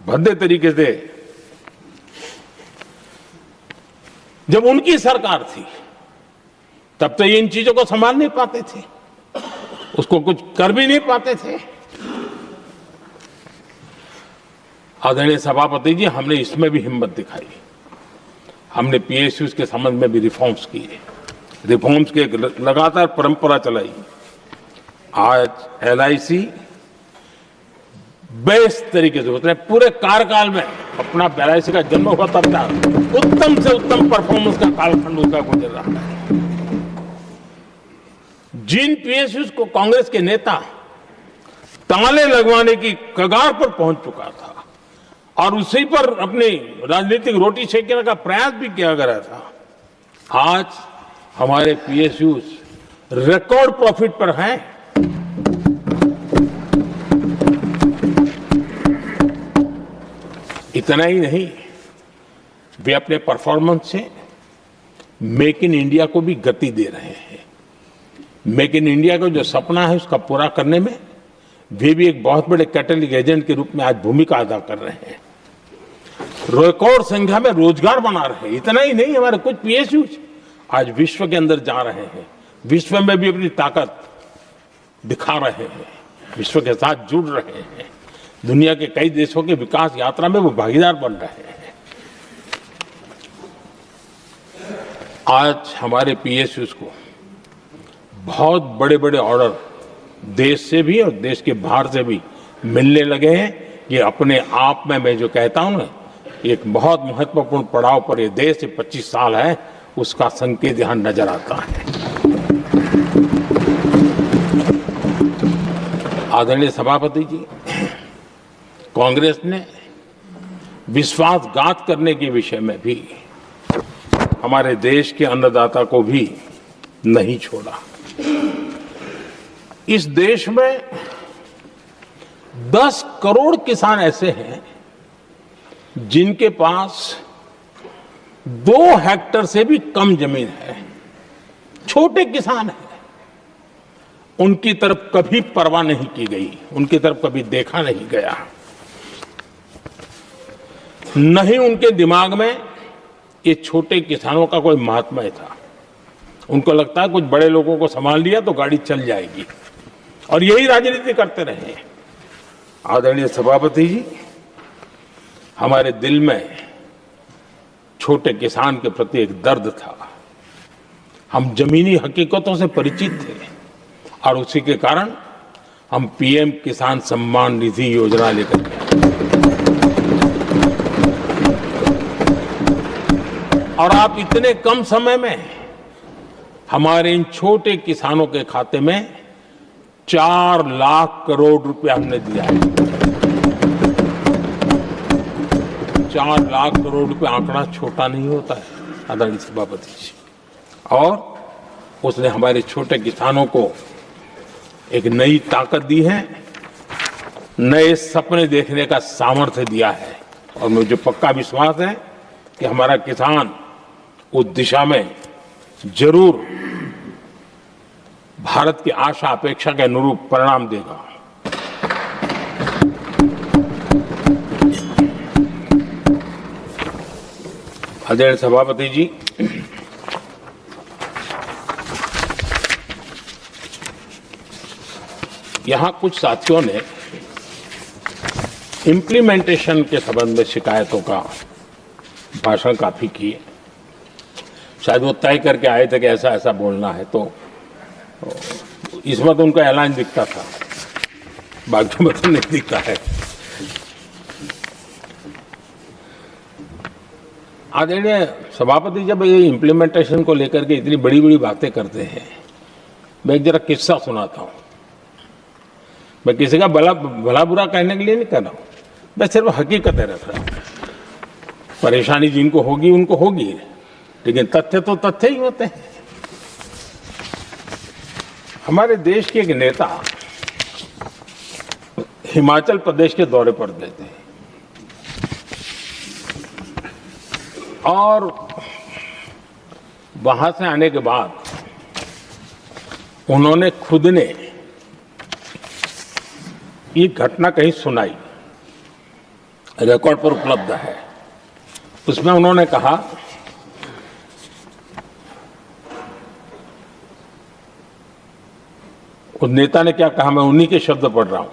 भद्दे तरीके से, जब उनकी सरकार थी तब तो ये इन चीजों को संभाल नहीं पाते थे, उसको कुछ कर भी नहीं पाते थे। आदरणीय सभापति जी, हमने इसमें भी हिम्मत दिखाई। हमने PSUs के संबंध में भी रिफॉर्म्स किए, रिफॉर्म्स की एक लगातार परंपरा चलाई। आज LIC बेस्ट तरीके से उसने पूरे कार्यकाल में अपना LIC का जन्म हुआ तब तक उत्तम से उत्तम परफॉर्मेंस का कालखंड उसका गुजर रहा है। जिन PSUs को कांग्रेस के नेता ताले लगवाने की कगार पर पहुंच चुका था और उसी पर अपनी राजनीतिक रोटी सेकने का प्रयास भी किया गया था, आज हमारे PSUs रिकॉर्ड प्रॉफिट पर हैं। इतना ही नहीं, वे अपने परफॉर्मेंस से मेक इन इंडिया को भी गति दे रहे हैं। मेक इन इंडिया का जो सपना है उसका पूरा करने में वे भी एक बहुत बड़े कैटलिस्ट एजेंट के रूप में आज भूमिका अदा कर रहे हैं। रिकॉर्ड संख्या में रोजगार बना रहे हैं। इतना ही नहीं, हमारे कुछ PSUs आज विश्व के अंदर जा रहे हैं, विश्व में भी अपनी ताकत दिखा रहे हैं, विश्व के साथ जुड़ रहे हैं, दुनिया के कई देशों के विकास यात्रा में वो भागीदार बन रहे हैं। आज हमारे PSUs को बहुत बड़े बड़े ऑर्डर देश से भी और देश के बाहर से भी मिलने लगे हैं। ये अपने आप में मैं जो कहता हूं ना, एक बहुत महत्वपूर्ण पड़ाव पर ये देश 25 साल है, उसका संकेत यहां नजर आता है। आदरणीय सभापति जी, कांग्रेस ने विश्वासघात करने के विषय में भी हमारे देश के अन्नदाता को भी नहीं छोड़ा। इस देश में 10 करोड़ किसान ऐसे हैं जिनके पास 2 हेक्टेयर से भी कम जमीन है, छोटे किसान हैं। उनकी तरफ कभी परवाह नहीं की गई, उनकी तरफ कभी देखा नहीं गया, नहीं उनके दिमाग में ये छोटे किसानों का कोई महात्म्य था। उनको लगता है कुछ बड़े लोगों को संभाल लिया तो गाड़ी चल जाएगी, और यही राजनीति करते रहे। आदरणीय सभापति जी, हमारे दिल में छोटे किसान के प्रति एक दर्द था। हम जमीनी हकीकतों से परिचित थे और उसी के कारण हम PM किसान सम्मान निधि योजना लेकर के और आप इतने कम समय में हमारे इन छोटे किसानों के खाते में 4 लाख करोड़ रुपया हमने दिया है। 4 लाख करोड़ रुपया आंकड़ा छोटा नहीं होता है आदरणीय सभापति जी, और उसने हमारे छोटे किसानों को एक नई ताकत दी है, नए सपने देखने का सामर्थ्य दिया है। और मुझे पक्का विश्वास है कि हमारा किसान उस दिशा में जरूर भारत की आशा अपेक्षा के अनुरूप परिणाम देगा। आदरणीय सभापति जी, यहां कुछ साथियों ने इम्प्लीमेंटेशन के संबंध में शिकायतों का भाषण काफी किए। शायद वो तय करके आए थे कि ऐसा ऐसा बोलना है, तो इसमें तो उनका ऐलान दिखता था, बाकी में तो नहीं दिखता है। आदरणीय सभापति, जब ये इम्प्लीमेंटेशन को लेकर के इतनी बड़ी बड़ी बातें करते हैं, मैं एक जरा किस्सा सुनाता हूं। मैं किसी का भला बुरा कहने के लिए नहीं कर रहा हूं, मैं सिर्फ हकीकतें रख रहा हूं। परेशानी जिनको होगी उनको होगी, लेकिन तथ्य तो तथ्य ही होते हैं। हमारे देश के एक नेता हिमाचल प्रदेश के दौरे पर गए थे और वहां से आने के बाद उन्होंने खुद ने ये घटना कहीं सुनाई, रिकॉर्ड पर उपलब्ध है। उसमें उन्होंने कहा उस नेता ने क्या कहा, मैं उन्हीं के शब्द पढ़ रहा हूं।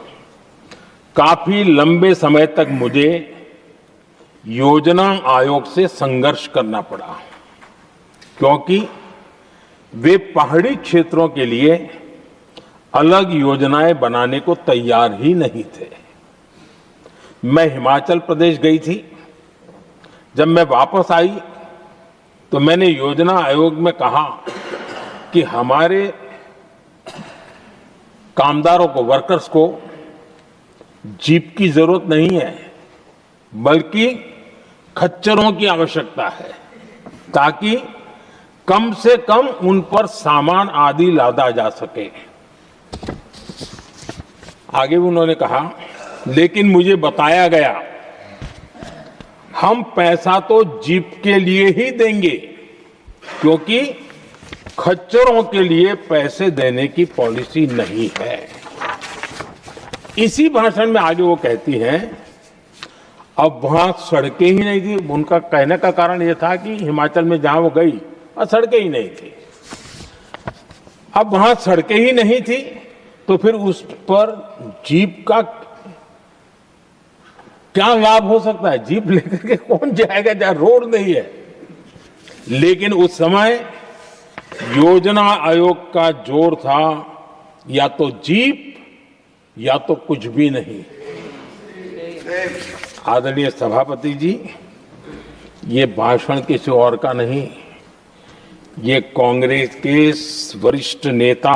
काफी लंबे समय तक मुझे योजना आयोग से संघर्ष करना पड़ा क्योंकि वे पहाड़ी क्षेत्रों के लिए अलग योजनाएं बनाने को तैयार ही नहीं थे। मैं हिमाचल प्रदेश गई थी, जब मैं वापस आई तो मैंने योजना आयोग में कहा कि हमारे कामदारों को, वर्कर्स को जीप की जरूरत नहीं है, बल्कि खच्चरों की आवश्यकता है ताकि कम से कम उन पर सामान आदि लादा जा सके। आगे भी उन्होंने कहा, लेकिन मुझे बताया गया हम पैसा तो जीप के लिए ही देंगे क्योंकि खच्चरों के लिए पैसे देने की पॉलिसी नहीं है। इसी भाषण में आगे वो कहती हैं, अब वहां सड़कें ही नहीं थी। उनका कहने का कारण यह था कि हिमाचल में जहां वो गई और सड़कें ही नहीं थी। अब वहां सड़कें ही नहीं थी तो फिर उस पर जीप का क्या लाभ हो सकता है? जीप लेकर के कौन जाएगा जहां रोड नहीं है? लेकिन उस समय योजना आयोग का जोर था या तो जीप या तो कुछ भी नहीं। आदरणीय सभापति जी, ये भाषण किसी और का नहीं, ये कांग्रेस के वरिष्ठ नेता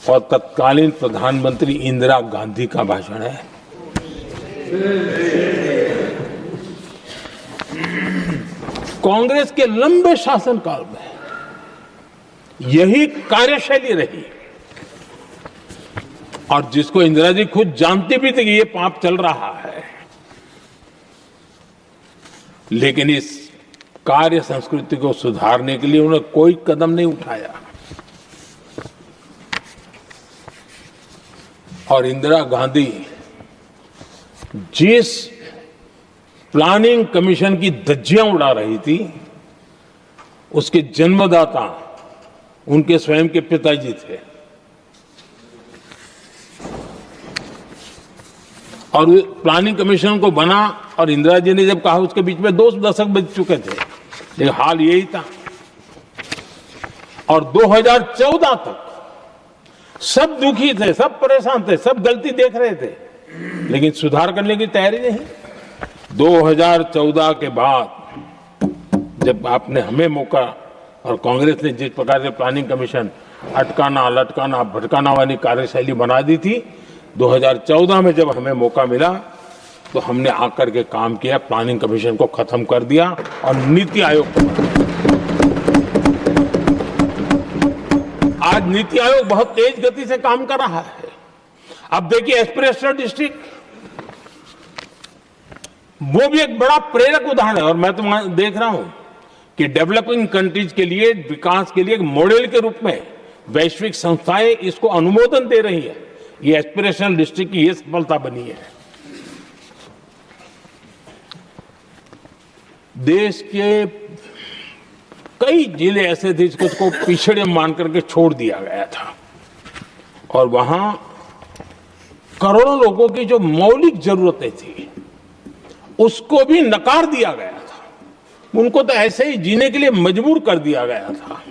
और तत्कालीन प्रधानमंत्री इंदिरा गांधी का भाषण है। कांग्रेस के लंबे शासनकाल में यही कार्यशैली रही और जिसको इंदिरा जी खुद जानती भी थी कि ये पाप चल रहा है, लेकिन इस कार्य संस्कृति को सुधारने के लिए उन्होंने कोई कदम नहीं उठाया। और इंदिरा गांधी जिस प्लानिंग कमीशन की धज्जियां उड़ा रही थी, उसके जन्मदाता उनके स्वयं के पिताजी थे। और प्लानिंग कमीशन को बना और इंदिरा जी ने जब कहा, उसके बीच में 2 दशक बज चुके थे, लेकिन हाल यही था। और 2014 तक सब दुखी थे, सब परेशान थे, सब गलती देख रहे थे, लेकिन सुधार करने की तैयारी नहीं। 2014 के बाद जब आपने हमें मौका और कांग्रेस ने जिस प्रकार से प्लानिंग कमीशन अटकाना, लटकाना, भटकाना वाली कार्यशैली बना दी थी, 2014 में जब हमें मौका मिला तो हमने आकर के काम किया, प्लानिंग कमीशन को खत्म कर दिया और नीति आयोग को बनाया। आज नीति आयोग बहुत तेज गति से काम कर रहा है। अब देखिए एस्पिरेशनल डिस्ट्रिक्ट, वो भी एक बड़ा प्रेरक उदाहरण है। और मैं तो देख रहा हूं कि डेवलपिंग कंट्रीज के लिए, विकास के लिए एक मॉडल के रूप में वैश्विक संस्थाएं इसको अनुमोदन दे रही है। ये एस्पिरेशनल डिस्ट्रिक्ट की ये सफलता बनी है। देश के कई जिले ऐसे थे जिसको पिछड़े मान करके छोड़ दिया गया था और वहां करोड़ों लोगों की जो मौलिक जरूरतें थी उसको भी नकार दिया गया था। उनको तो ऐसे ही जीने के लिए मजबूर कर दिया गया था।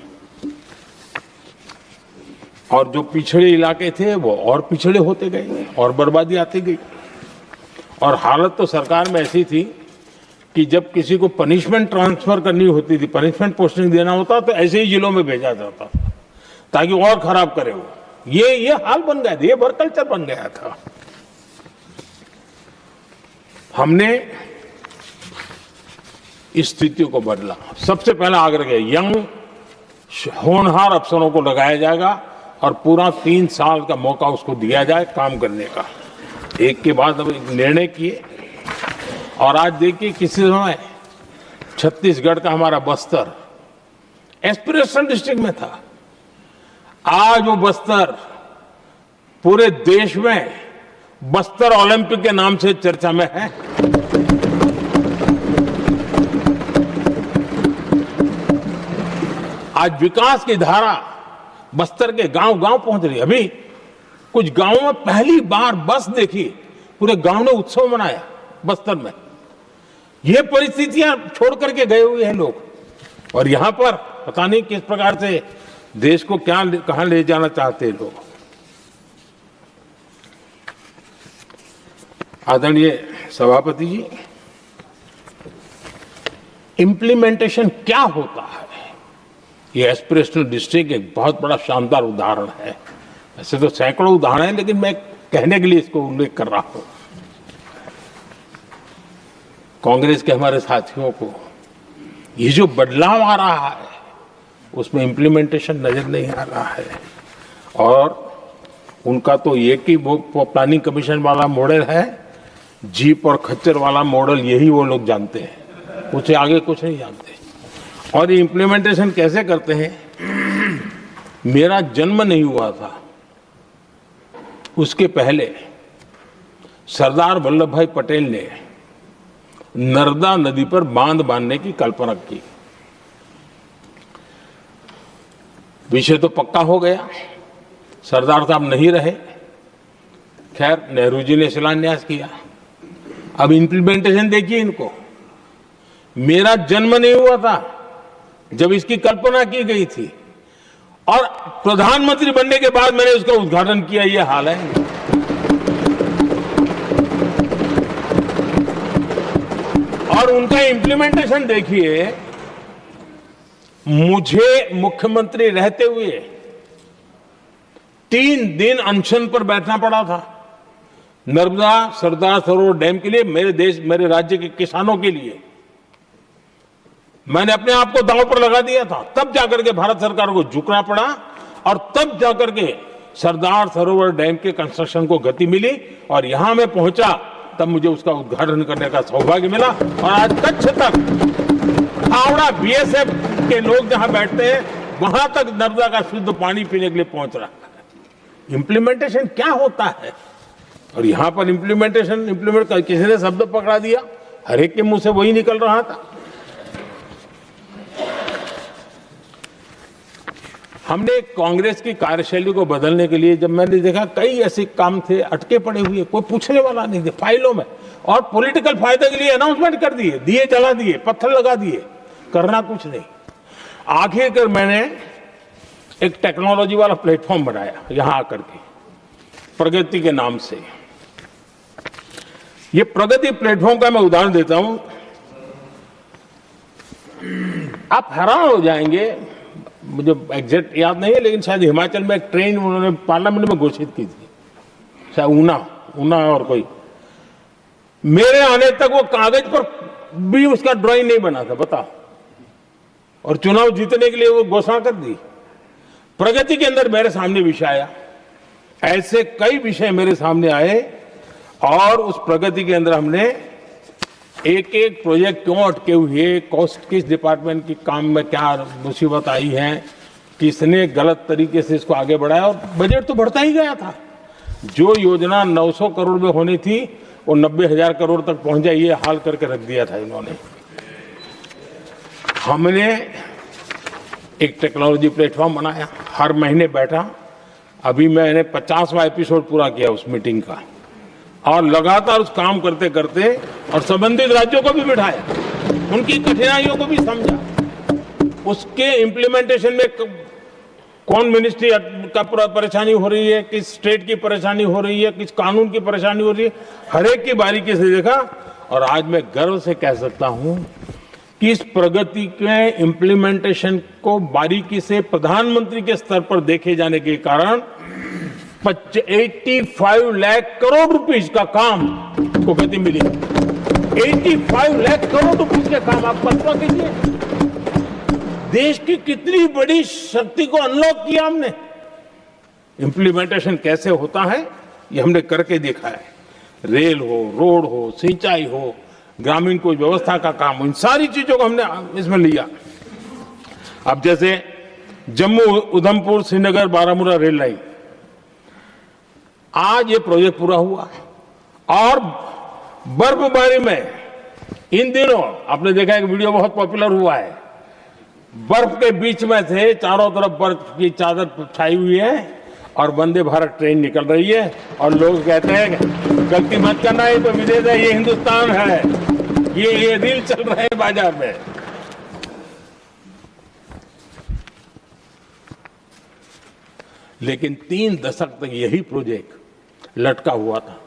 और जो पिछड़े इलाके थे वो और पिछड़े होते गए और बर्बादी आती गई। और हालत तो सरकार में ऐसी थी कि जब किसी को पनिशमेंट ट्रांसफर करनी होती थी, पनिशमेंट पोस्टिंग देना होता, तो ऐसे ही जिलों में भेजा जाता था ताकि और खराब करे वो। ये हाल बन गया था, ये वर्क कल्चर बन गया था। हमने इस स्थिति को बदला। सबसे पहला आग्रह किया, यंग होनहार अफसरों को लगाया जाएगा और पूरा 3 साल का मौका उसको दिया जाए काम करने का। एक के बाद अब निर्णय किए और आज देखिए किसी समय छत्तीसगढ़ का हमारा बस्तर एस्पिरेशनल डिस्ट्रिक्ट में था, आज वो बस्तर पूरे देश में बस्तर ओलंपिक के नाम से चर्चा में है। आज विकास की धारा बस्तर के गांव-गांव पहुंच रही है। अभी कुछ गांवों में पहली बार बस देखी, पूरे गांव ने उत्सव मनाया बस्तर में। ये परिस्थितियां छोड़ करके गए हुए हैं लोग, और यहां पर पता नहीं किस प्रकार से देश को कहां ले जाना चाहते हैं लोग। आदरणीय सभापति जी, इंप्लीमेंटेशन क्या होता है, ये एस्पिरेशनल डिस्ट्रिक्ट एक बहुत बड़ा शानदार उदाहरण है। ऐसे तो सैकड़ों उदाहरण हैं, लेकिन मैं कहने के लिए इसको उल्लेख कर रहा हूं। कांग्रेस के हमारे साथियों को ये जो बदलाव आ रहा है उसमें इंप्लीमेंटेशन नजर नहीं आ रहा है, और उनका तो एक ही वो प्लानिंग कमीशन वाला मॉडल है, जीप और खच्चर वाला मॉडल, यही वो लोग जानते हैं, उससे आगे कुछ नहीं जानते। और ये इंप्लीमेंटेशन कैसे करते हैं, मेरा जन्म नहीं हुआ था उसके पहले सरदार वल्लभ भाई पटेल ने नर्मदा नदी पर बांध बांधने की कल्पना की। विषय तो पक्का हो गया, सरदार साहब नहीं रहे, खैर नेहरू जी ने शिलान्यास किया। अब इंप्लीमेंटेशन देखिए इनको, मेरा जन्म नहीं हुआ था जब इसकी कल्पना की गई थी, और प्रधानमंत्री बनने के बाद मैंने उसका उद्घाटन किया, ये हाल है। और उनका इंप्लीमेंटेशन देखिए, मुझे मुख्यमंत्री रहते हुए 3 दिन अनशन पर बैठना पड़ा था नर्मदा सरदार सरोवर डैम के लिए, मेरे राज्य के किसानों के लिए। मैंने अपने आप को दांव पर लगा दिया था, तब जाकर के भारत सरकार को झुकना पड़ा, और तब जाकर के सरदार सरोवर डैम के कंस्ट्रक्शन को गति मिली, और यहां मैं पहुंचा तब मुझे उसका उद्घाटन करने का सौभाग्य मिला। और आज कच्छ तक, हावड़ा बीएसएफ के लोग जहां बैठते हैं वहां तक नर्मदा का शुद्ध पानी पीने के लिए पहुंच रहा है। इंप्लीमेंटेशन क्या होता है, और यहां पर इम्प्लीमेंट किसी ने शब्द पकड़ा दिया, हर एक के मुंह से वही निकल रहा था। हमने कांग्रेस की कार्यशैली को बदलने के लिए, जब मैंने देखा कई ऐसे काम थे अटके पड़े हुए, कोई पूछने वाला नहीं थे फाइलों में, और पॉलिटिकल फायदे के लिए अनाउंसमेंट कर दिए, दिए जला दिए, पत्थर लगा दिए, करना कुछ नहीं। आखिरकार मैंने एक टेक्नोलॉजी वाला प्लेटफॉर्म बनाया यहां आकर के, प्रगति के नाम से। ये प्रगति प्लेटफॉर्म का मैं उदाहरण देता हूं, आप हैरान हो जाएंगे, मुझे एग्जैक्ट याद नहीं है, लेकिन शायद हिमाचल में एक ट्रेन उन्होंने पार्लियामेंट में घोषित की थी, शायद ऊना और कोई। मेरे आने तक वो कागज पर भी उसका ड्राइंग नहीं बना था, बताओ, और चुनाव जीतने के लिए वो घोषणा कर दी। प्रगति के अंदर मेरे सामने विषय आया, ऐसे कई विषय मेरे सामने आए, और उस प्रगति के अंदर हमने एक एक प्रोजेक्ट क्यों अटके हुए, कॉस्ट किस डिपार्टमेंट की काम में क्या मुसीबत आई है, किसने गलत तरीके से इसको आगे बढ़ाया, और बजट तो बढ़ता ही गया था। जो योजना 900 करोड़ में होनी थी वो 90,000 करोड़ तक पहुंच जाए, ये हाल करके रख दिया था इन्होंने। हमने एक टेक्नोलॉजी प्लेटफॉर्म बनाया, हर महीने बैठा, अभी मैंने 50वां एपिसोड पूरा किया उस मीटिंग का, और लगातार उस काम करते करते, और संबंधित राज्यों को भी बिठाया, उनकी कठिनाइयों को भी समझा, उसके इम्प्लीमेंटेशन में कौन मिनिस्ट्री का परेशानी हो रही है, किस स्टेट की परेशानी हो रही है, किस कानून की परेशानी हो रही है, हर एक की बारीकी से देखा। और आज मैं गर्व से कह सकता हूं कि इस प्रगति के इम्प्लीमेंटेशन को बारीकी से प्रधानमंत्री के स्तर पर देखे जाने के कारण 85 लाख करोड़ रुपीस का काम को गति मिली। 85 लाख करोड़ रुपीस के काम आप कल्पना कीजिए। देश की कितनी बड़ी शक्ति को अनलॉक किया हमने। इंप्लीमेंटेशन कैसे होता है ये हमने करके देखा है। रेल हो, रोड हो, सिंचाई हो, ग्रामीण कोई व्यवस्था का काम, इन सारी चीजों को हमने इसमें लिया। अब जैसे जम्मू उधमपुर श्रीनगर बारामूला रेल लाइन, आज ये प्रोजेक्ट पूरा हुआ। और बर्फबारी में इन दिनों आपने देखा एक वीडियो बहुत पॉपुलर हुआ है, बर्फ के बीच में से चारों तरफ बर्फ की चादर छाई हुई है और वंदे भारत ट्रेन निकल रही है और लोग कहते हैं गलती मत करना, ये तो विदेश है, ये हिंदुस्तान है, ये रील चल रहे हैं बाजार में। लेकिन 3 दशक तक यही प्रोजेक्ट लटका हुआ था।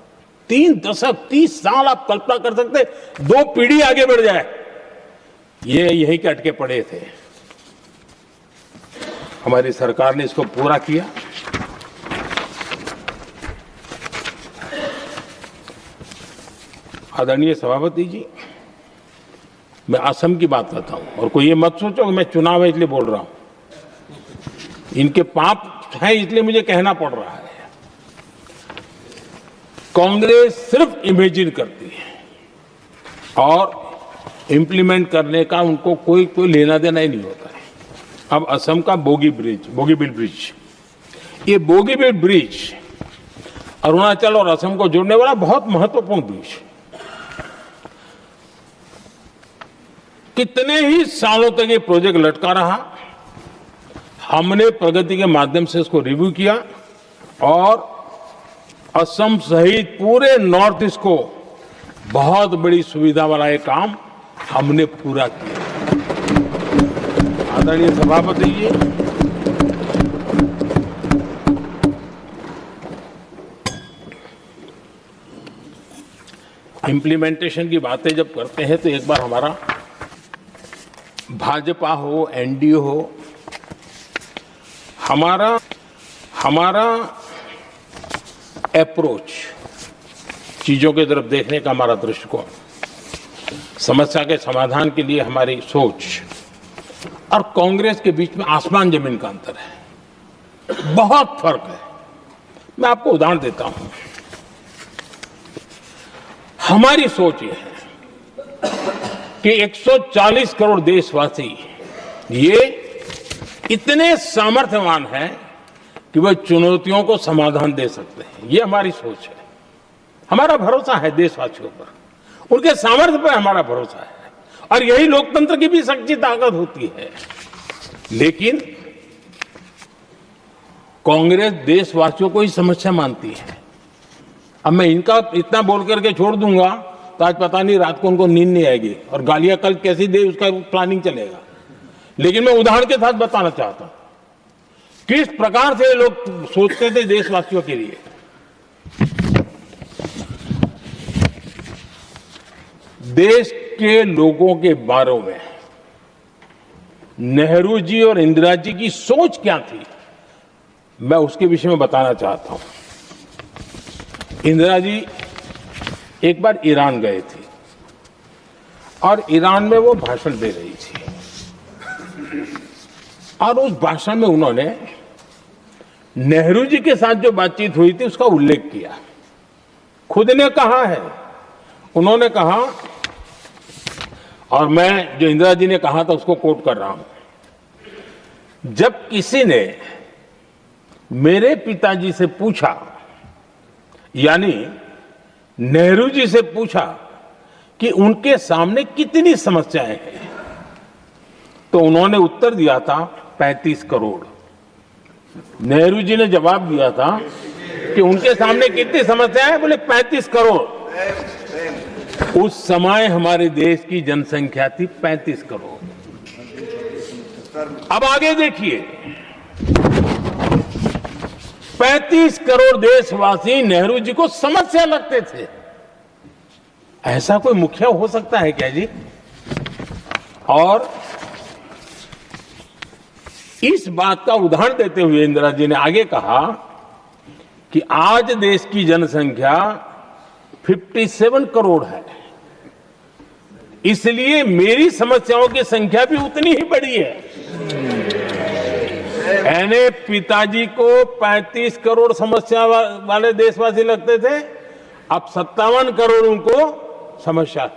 3 दशक, 30 साल आप कल्पना कर सकते, 2 पीढ़ी आगे बढ़ जाए, ये यही के अटके पड़े थे। हमारी सरकार ने इसको पूरा किया। आदरणीय सभापति जी, मैं असम की बात करता हूं और कोई ये मत सोचो कि मैं चुनाव है इसलिए बोल रहा हूं। इनके पाप है इसलिए मुझे कहना पड़ रहा है। कांग्रेस सिर्फ इमेजिन करती है और इंप्लीमेंट करने का उनको कोई लेना देना ही नहीं होता है। अब असम का बोगीबिल ब्रिज, ये बोगीबिल ब्रिज अरुणाचल और असम को जोड़ने वाला बहुत महत्वपूर्ण ब्रिज, कितने ही सालों तक ये प्रोजेक्ट लटका रहा। हमने प्रगति के माध्यम से इसको रिव्यू किया और असम सहित पूरे नॉर्थ ईस्ट को बहुत बड़ी सुविधा वाला ये काम हमने पूरा किया। आदरणीय सभापति जी, इंप्लीमेंटेशन की बातें जब करते हैं तो एक बार हमारा भाजपा हो, एनडीए हो, हमारा अप्रोच, चीजों की तरफ देखने का हमारा दृष्टिकोण, समस्या के समाधान के लिए हमारी सोच और कांग्रेस के बीच में आसमान जमीन का अंतर है, बहुत फर्क है। मैं आपको उदाहरण देता हूं। हमारी सोच ये है कि 140 करोड़ देशवासी ये इतने सामर्थ्यवान हैं कि वह चुनौतियों को समाधान दे सकते हैं। ये हमारी सोच है। हमारा भरोसा है देशवासियों पर, उनके सामर्थ्य पर हमारा भरोसा है और यही लोकतंत्र की भी सच्ची ताकत होती है। लेकिन कांग्रेस देशवासियों को ही समस्या मानती है। अब मैं इनका इतना बोल करके छोड़ दूंगा तो आज पता नहीं रात को उनको नींद नहीं आएगी और गालियां कल कैसी दे उसका प्लानिंग चलेगा। लेकिन मैं उदाहरण के साथ बताना चाहता हूं किस प्रकार से लोग सोचते थे देशवासियों के लिए। देश के लोगों के बारे में नेहरू जी और इंदिरा जी की सोच क्या थी, मैं उसके विषय में बताना चाहता हूं। इंदिरा जी एक बार ईरान गए थे और ईरान में वो भाषण दे रही थी और उस भाषण में उन्होंने नेहरू जी के साथ जो बातचीत हुई थी उसका उल्लेख किया। खुद ने कहा है, उन्होंने कहा, और मैं जो इंदिरा जी ने कहा था उसको कोट कर रहा हूं, जब किसी ने मेरे पिताजी से पूछा, यानी नेहरू जी से पूछा कि उनके सामने कितनी समस्याएं हैं, तो उन्होंने उत्तर दिया था 35 करोड़। नेहरू जी ने जवाब दिया था कि उनके सामने कितनी समस्याएं हैं, बोले 35 करोड़। उस समय हमारे देश की जनसंख्या थी 35 करोड़। अब आगे देखिए, 35 करोड़ देशवासी नेहरू जी को समस्या लगते थे। ऐसा कोई मुखिया हो सकता है क्या जी? और इस बात का उदाहरण देते हुए इंदिरा जी ने आगे कहा कि आज देश की जनसंख्या 57 करोड़ है, इसलिए मेरी समस्याओं की संख्या भी उतनी ही बड़ी है। यानी पिताजी को 35 करोड़ समस्या वाले देशवासी लगते थे, अब 57 करोड़ उनको समस्या।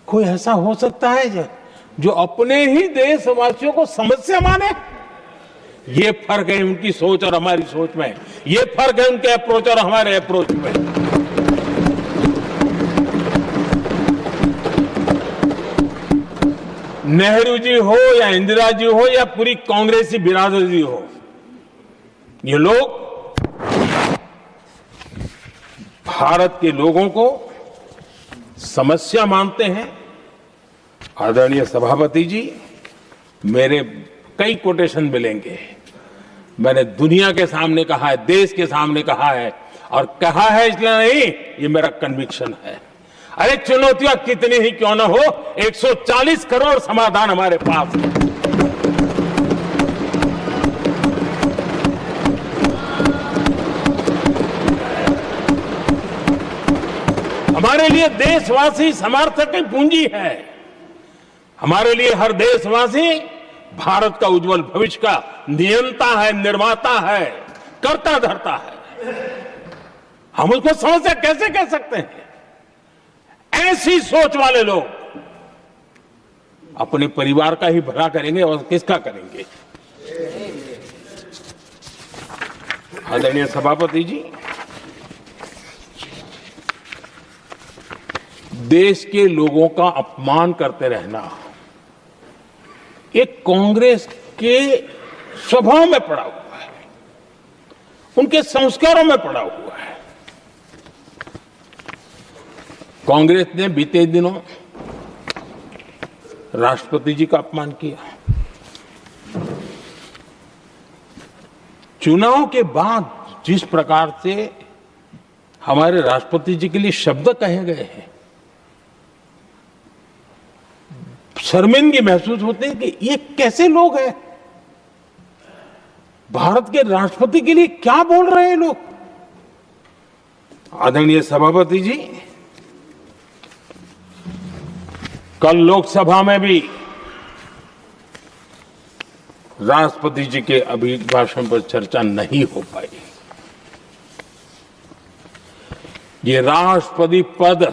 कोई ऐसा हो सकता है जो अपने ही देशवासियों को समस्या माने? ये फर्क है उनकी सोच और हमारी सोच में, ये फर्क है उनके अप्रोच और हमारे अप्रोच में। नेहरू जी हो या इंदिरा जी हो या पूरी कांग्रेसी बिरादरी हो, ये लोग भारत के लोगों को समस्या मानते हैं। आदरणीय सभापति जी, मेरे कई कोटेशन मिलेंगे। मैंने दुनिया के सामने कहा है, देश के सामने कहा है, और कहा है इसलिए नहीं, ये मेरा कन्विक्शन है। अरे चुनौतियां कितनी ही क्यों ना हो, 140 करोड़ समाधान हमारे पास है। हमारे लिए देशवासी समर्थक की पूंजी है। हमारे लिए हर देशवासी भारत का उज्जवल भविष्य का नियंता है, निर्माता है, कर्ता धर्ता है। हम उसको समस्या कैसे कह सकते हैं? ऐसी सोच वाले लोग अपने परिवार का ही भला करेंगे और किसका करेंगे? आदरणीय सभापति जी, देश के लोगों का अपमान करते रहना एक कांग्रेस के स्वभाव में पड़ा हुआ है, उनके संस्कारों में पड़ा हुआ है। कांग्रेस ने बीते दिनों राष्ट्रपति जी का अपमान किया। चुनाव के बाद जिस प्रकार से हमारे राष्ट्रपति जी के लिए शब्द कहे गए हैं, शर्मिंदगी महसूस होती है कि ये कैसे लोग हैं? भारत के राष्ट्रपति के लिए क्या बोल रहे हैं लोग? आदरणीय सभापति जी, कल लोकसभा में भी राष्ट्रपति जी के अभिभाषण पर चर्चा नहीं हो पाई। ये राष्ट्रपति पद,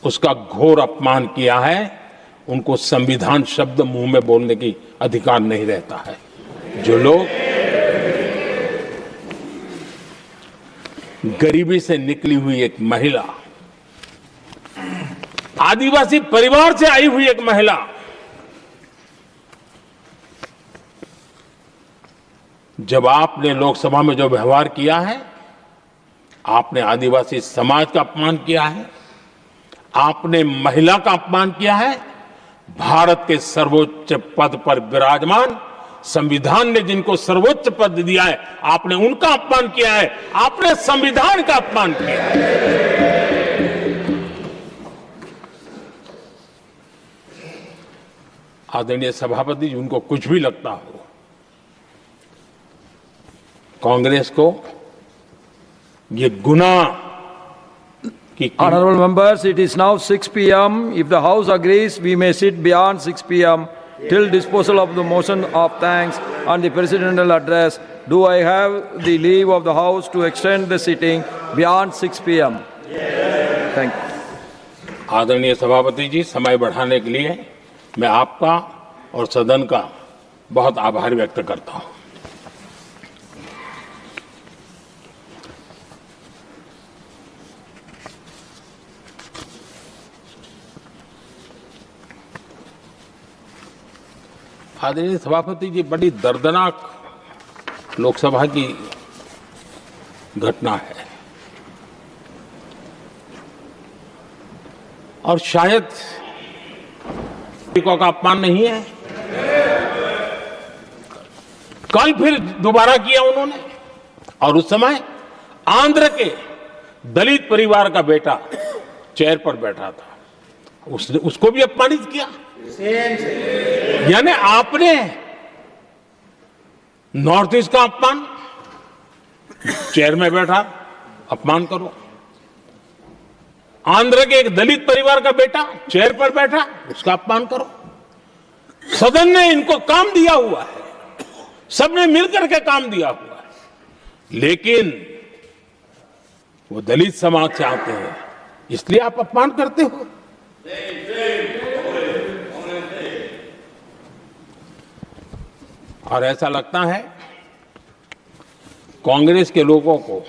उसका घोर अपमान किया है। उनको संविधान शब्द मुंह में बोलने की अधिकार नहीं रहता है। जो लोग गरीबी से निकली हुई एक महिला, आदिवासी परिवार से आई हुई एक महिला, जब आपने लोकसभा में जो व्यवहार किया है, आपने आदिवासी समाज का अपमान किया है, आपने महिला का अपमान किया है। भारत के सर्वोच्च पद पर विराजमान, संविधान ने जिनको सर्वोच्च पद दिया है, आपने उनका अपमान किया है, आपने संविधान का अपमान किया है। आदरणीय सभापति जी, उनको कुछ भी लगता हो, कांग्रेस को ये गुनाह Honorable members, it is now 6 p.m. If the House agrees, we may sit beyond 6 p.m. till disposal of the motion of thanks and the presidential address. Do I have the leave of the House to extend the sitting beyond 6 p.m.? Thank you. आदरणीय सभापति जी, समय बढ़ाने के लिए मैं आपका और सदन का बहुत आभार व्यक्त करता हूं। आदरणीय सभापति जी, बड़ी दर्दनाक लोकसभा की घटना है और शायद का अपमान नहीं है। कल फिर दोबारा किया उन्होंने, और उस समय आंध्र के दलित परिवार का बेटा चेयर पर बैठा था, उसने उसको भी अपमानित किया। यानी आपने नॉर्थ ईस्ट का अपमान, चेयर में बैठा, अपमान करो। आंध्र के एक दलित परिवार का बेटा चेयर पर बैठा, उसका अपमान करो। सदन ने इनको काम दिया हुआ है, सबने मिलकर के काम दिया हुआ है, लेकिन वो दलित समाज से आते हैं, इसलिए आप अपमान करते हो। और ऐसा लगता है कांग्रेस के लोगों को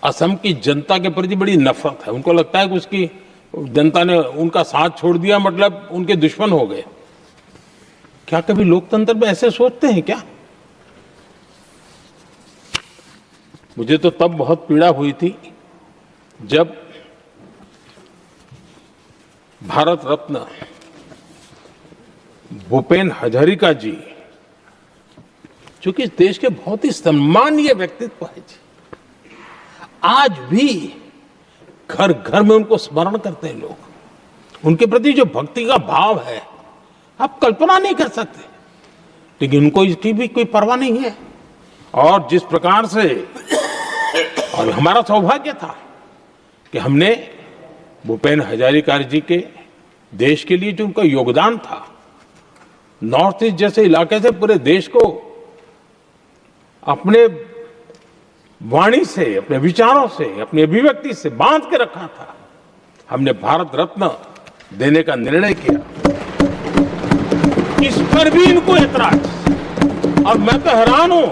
असम की जनता के प्रति बड़ी नफरत है। उनको लगता है कि उसकी जनता ने उनका साथ छोड़ दिया, मतलब उनके दुश्मन हो गए। क्या कभी लोकतंत्र में ऐसे सोचते हैं क्या? मुझे तो तब बहुत पीड़ा हुई थी जब भारत रत्न भूपेन हजारिका जी, जो कि इस देश के बहुत ही सम्मानीय व्यक्तित्व है जी, आज भी घर घर में उनको स्मरण करते हैं लोग। उनके प्रति जो भक्ति का भाव है आप कल्पना नहीं कर सकते, लेकिन उनको इसकी भी कोई परवाह नहीं है। और जिस प्रकार से, और हमारा सौभाग्य था कि हमने भूपेन हजारिका जी के देश के लिए जो उनका योगदान था, नॉर्थ ईस्ट जैसे इलाके से पूरे देश को अपने वाणी से, अपने विचारों से, अपनी अभिव्यक्ति से बांध के रखा था। हमने भारत रत्न देने का निर्णय किया, इस पर भी इनको ऐतराज। और मैं तो हैरान हूं,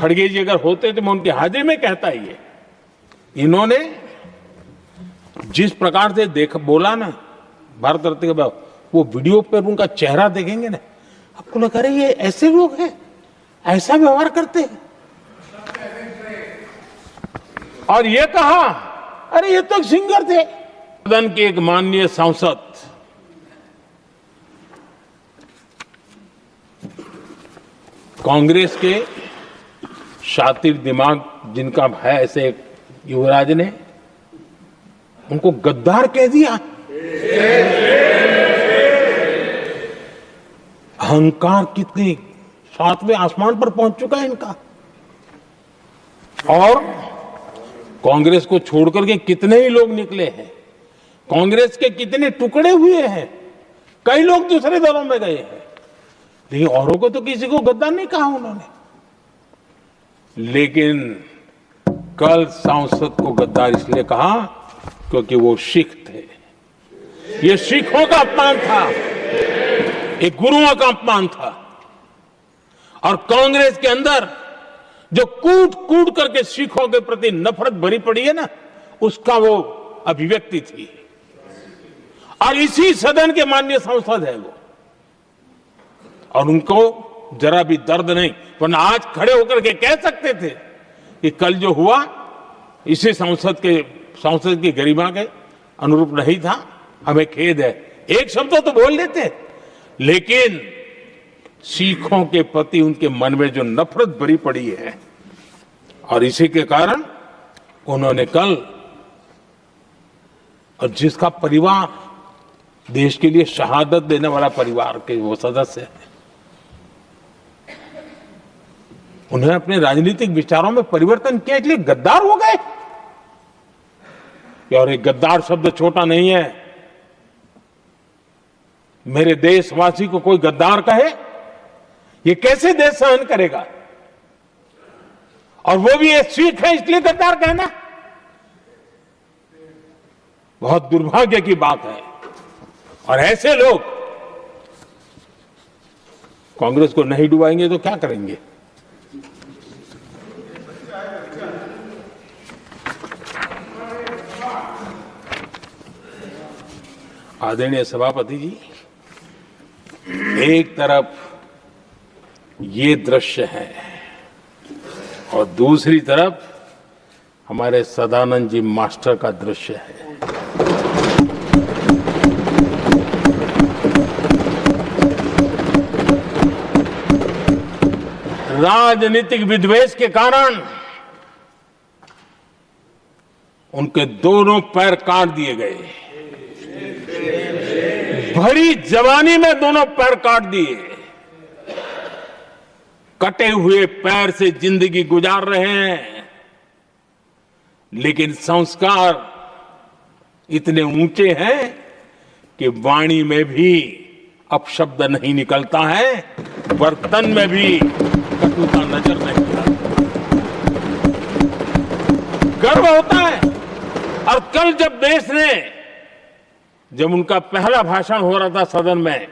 खड़गे जी अगर होते तो मैं उनकी हाजिरी में कहता ही है, इन्होंने जिस प्रकार से बोला ना भारत रत्न के बाद, वो वीडियो पर उनका चेहरा देखेंगे ना, आपको लगा रहे ये ऐसे लोग हैं, ऐसा व्यवहार करते हैं। और ये कहा, अरे ये तो सिंगर थे। सदन के एक माननीय सांसद कांग्रेस के शातिर दिमाग जिनका है, ऐसे एक युवराज ने उनको गद्दार कह दिया। अहंकार कितनी सातवें आसमान पर पहुंच चुका है इनका। और कांग्रेस को छोड़कर के कितने ही लोग निकले हैं, कांग्रेस के कितने टुकड़े हुए हैं, कई लोग दूसरे दलों में गए हैं, लेकिन औरों को तो किसी को गद्दार नहीं कहा उन्होंने। लेकिन कल सांसद को गद्दार इसलिए कहा क्योंकि वो सिख थे। ये सिखों का अपमान था, एक गुरुओं का अपमान था। और कांग्रेस के अंदर जो कूट कूट करके सिखों के प्रति नफरत भरी पड़ी है ना, उसका वो अभिव्यक्ति थी। और इसी सदन के माननीय सांसद है वो, और उनको जरा भी दर्द नहीं, वरना आज खड़े होकर के कह सकते थे कि कल जो हुआ इसी सांसद की गरिमा के अनुरूप नहीं था, हमें खेद है। एक शब्द तो बोल देते, लेकिन सिखों के प्रति उनके मन में जो नफरत भरी पड़ी है, और इसी के कारण उन्होंने कल, और जिसका परिवार देश के लिए शहादत देने वाला परिवार के वो सदस्य हैं, उन्होंने अपने राजनीतिक विचारों में परिवर्तन किया, इसलिए गद्दार हो गए। और एक गद्दार शब्द छोटा नहीं है। मेरे देशवासी को कोई गद्दार कहे, ये कैसे देश सहन करेगा? और वो भी एक सिख है इसलिए गद्दार कहना बहुत दुर्भाग्य की बात है। और ऐसे लोग कांग्रेस को नहीं डुबाएंगे तो क्या करेंगे? आदरणीय सभापति जी, एक तरफ ये दृश्य है और दूसरी तरफ हमारे सदानंद जी मास्टर का दृश्य है। राजनीतिक विद्वेष के कारण उनके दोनों पैर काट दिए गए। भरी जवानी में दोनों पैर काट दिए। कटे हुए पैर से जिंदगी गुजार रहे हैं, लेकिन संस्कार इतने ऊंचे हैं कि वाणी में भी अपशब्द नहीं निकलता है, बर्तन में भी कटुता नजर नहीं आती। गर्व होता है। और कल जब उनका पहला भाषण हो रहा था सदन में,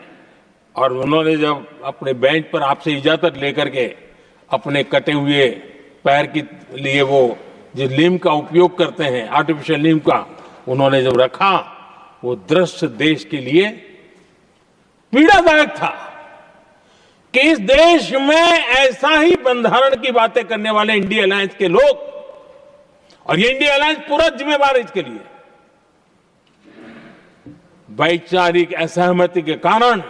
और उन्होंने जब अपने बेंच पर आपसे इजाजत लेकर के अपने कटे हुए पैर के लिए वो जो नीम का उपयोग करते हैं, आर्टिफिशियल नीम का, उन्होंने जब रखा, वो दृश्य देश के लिए पीड़ादायक था कि इस देश में ऐसा ही बंधारण की बातें करने वाले इंडिया अलायंस के लोग, और ये इंडिया अलायंस पूरा जिम्मेवार है इसके लिए, वैचारिक असहमति के कारण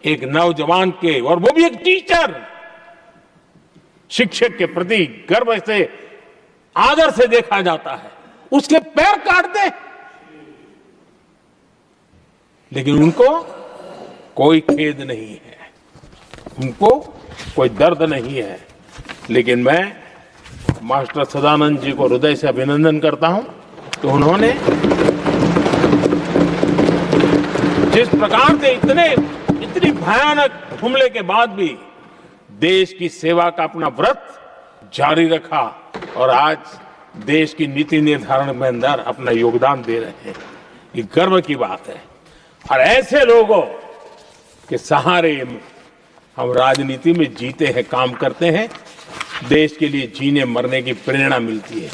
एक नौजवान के, और वो भी एक टीचर, शिक्षक के प्रति गर्व से, आदर से देखा जाता है, उसके पैर काट दे, लेकिन उनको कोई खेद नहीं है, उनको कोई दर्द नहीं है। लेकिन मैं मास्टर सदानंद जी को हृदय से अभिनंदन करता हूं कि उन्होंने जिस प्रकार से इतनी भयानक हमले के बाद भी देश की सेवा का अपना व्रत जारी रखा, और आज देश की नीति निर्धारण में अंदर अपना योगदान दे रहे हैं। ये गर्व की बात है। और ऐसे लोगों के सहारे हम राजनीति में जीते हैं, काम करते हैं, देश के लिए जीने मरने की प्रेरणा मिलती है।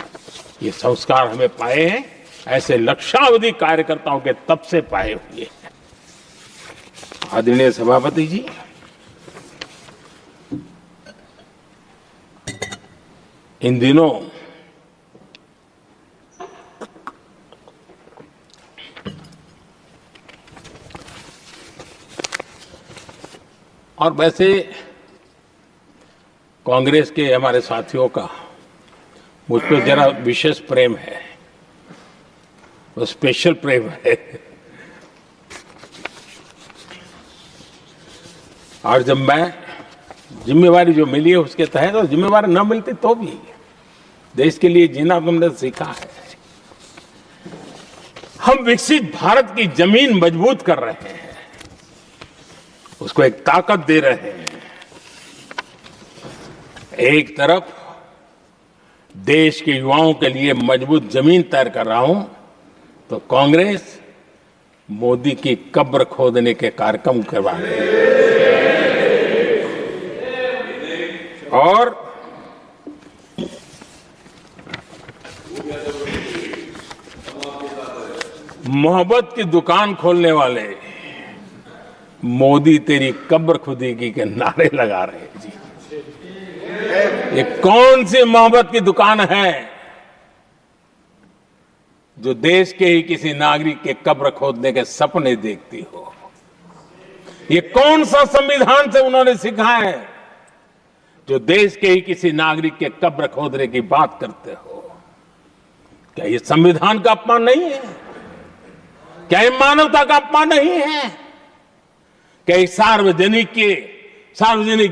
ये संस्कार हमें पाए हैं, ऐसे लक्षावधि कार्यकर्ताओं के तब से पाए हुए हैं। आदरणीय सभापति जी, इन दिनों और वैसे कांग्रेस के हमारे साथियों का मुझ पर जरा विशेष प्रेम है, वो स्पेशल प्रेम है। और जब मैं जिम्मेवारी जो मिली है उसके तहत, और जिम्मेवारी न मिलती तो भी देश के लिए जीना तुमने सीखा है। हम विकसित भारत की जमीन मजबूत कर रहे हैं, उसको एक ताकत दे रहे हैं। एक तरफ देश के युवाओं के लिए मजबूत जमीन तैयार कर रहा हूं, तो कांग्रेस मोदी की कब्र खोदने के कार्यक्रम करवा रही है। और मोहब्बत की दुकान खोलने वाले मोदी तेरी कब्र खुदेगी के नारे लगा रहे हैं जी। ये कौन सी मोहब्बत की दुकान है जो देश के ही किसी नागरिक के कब्र खोदने के सपने देखती हो? ये कौन सा संविधान से उन्होंने सीखा है जो देश के ही किसी नागरिक के कब्र खोदने की बात करते हो? क्या ये संविधान का अपमान नहीं है? क्या ये मानवता का अपमान नहीं है? क्या ये सार्वजनिक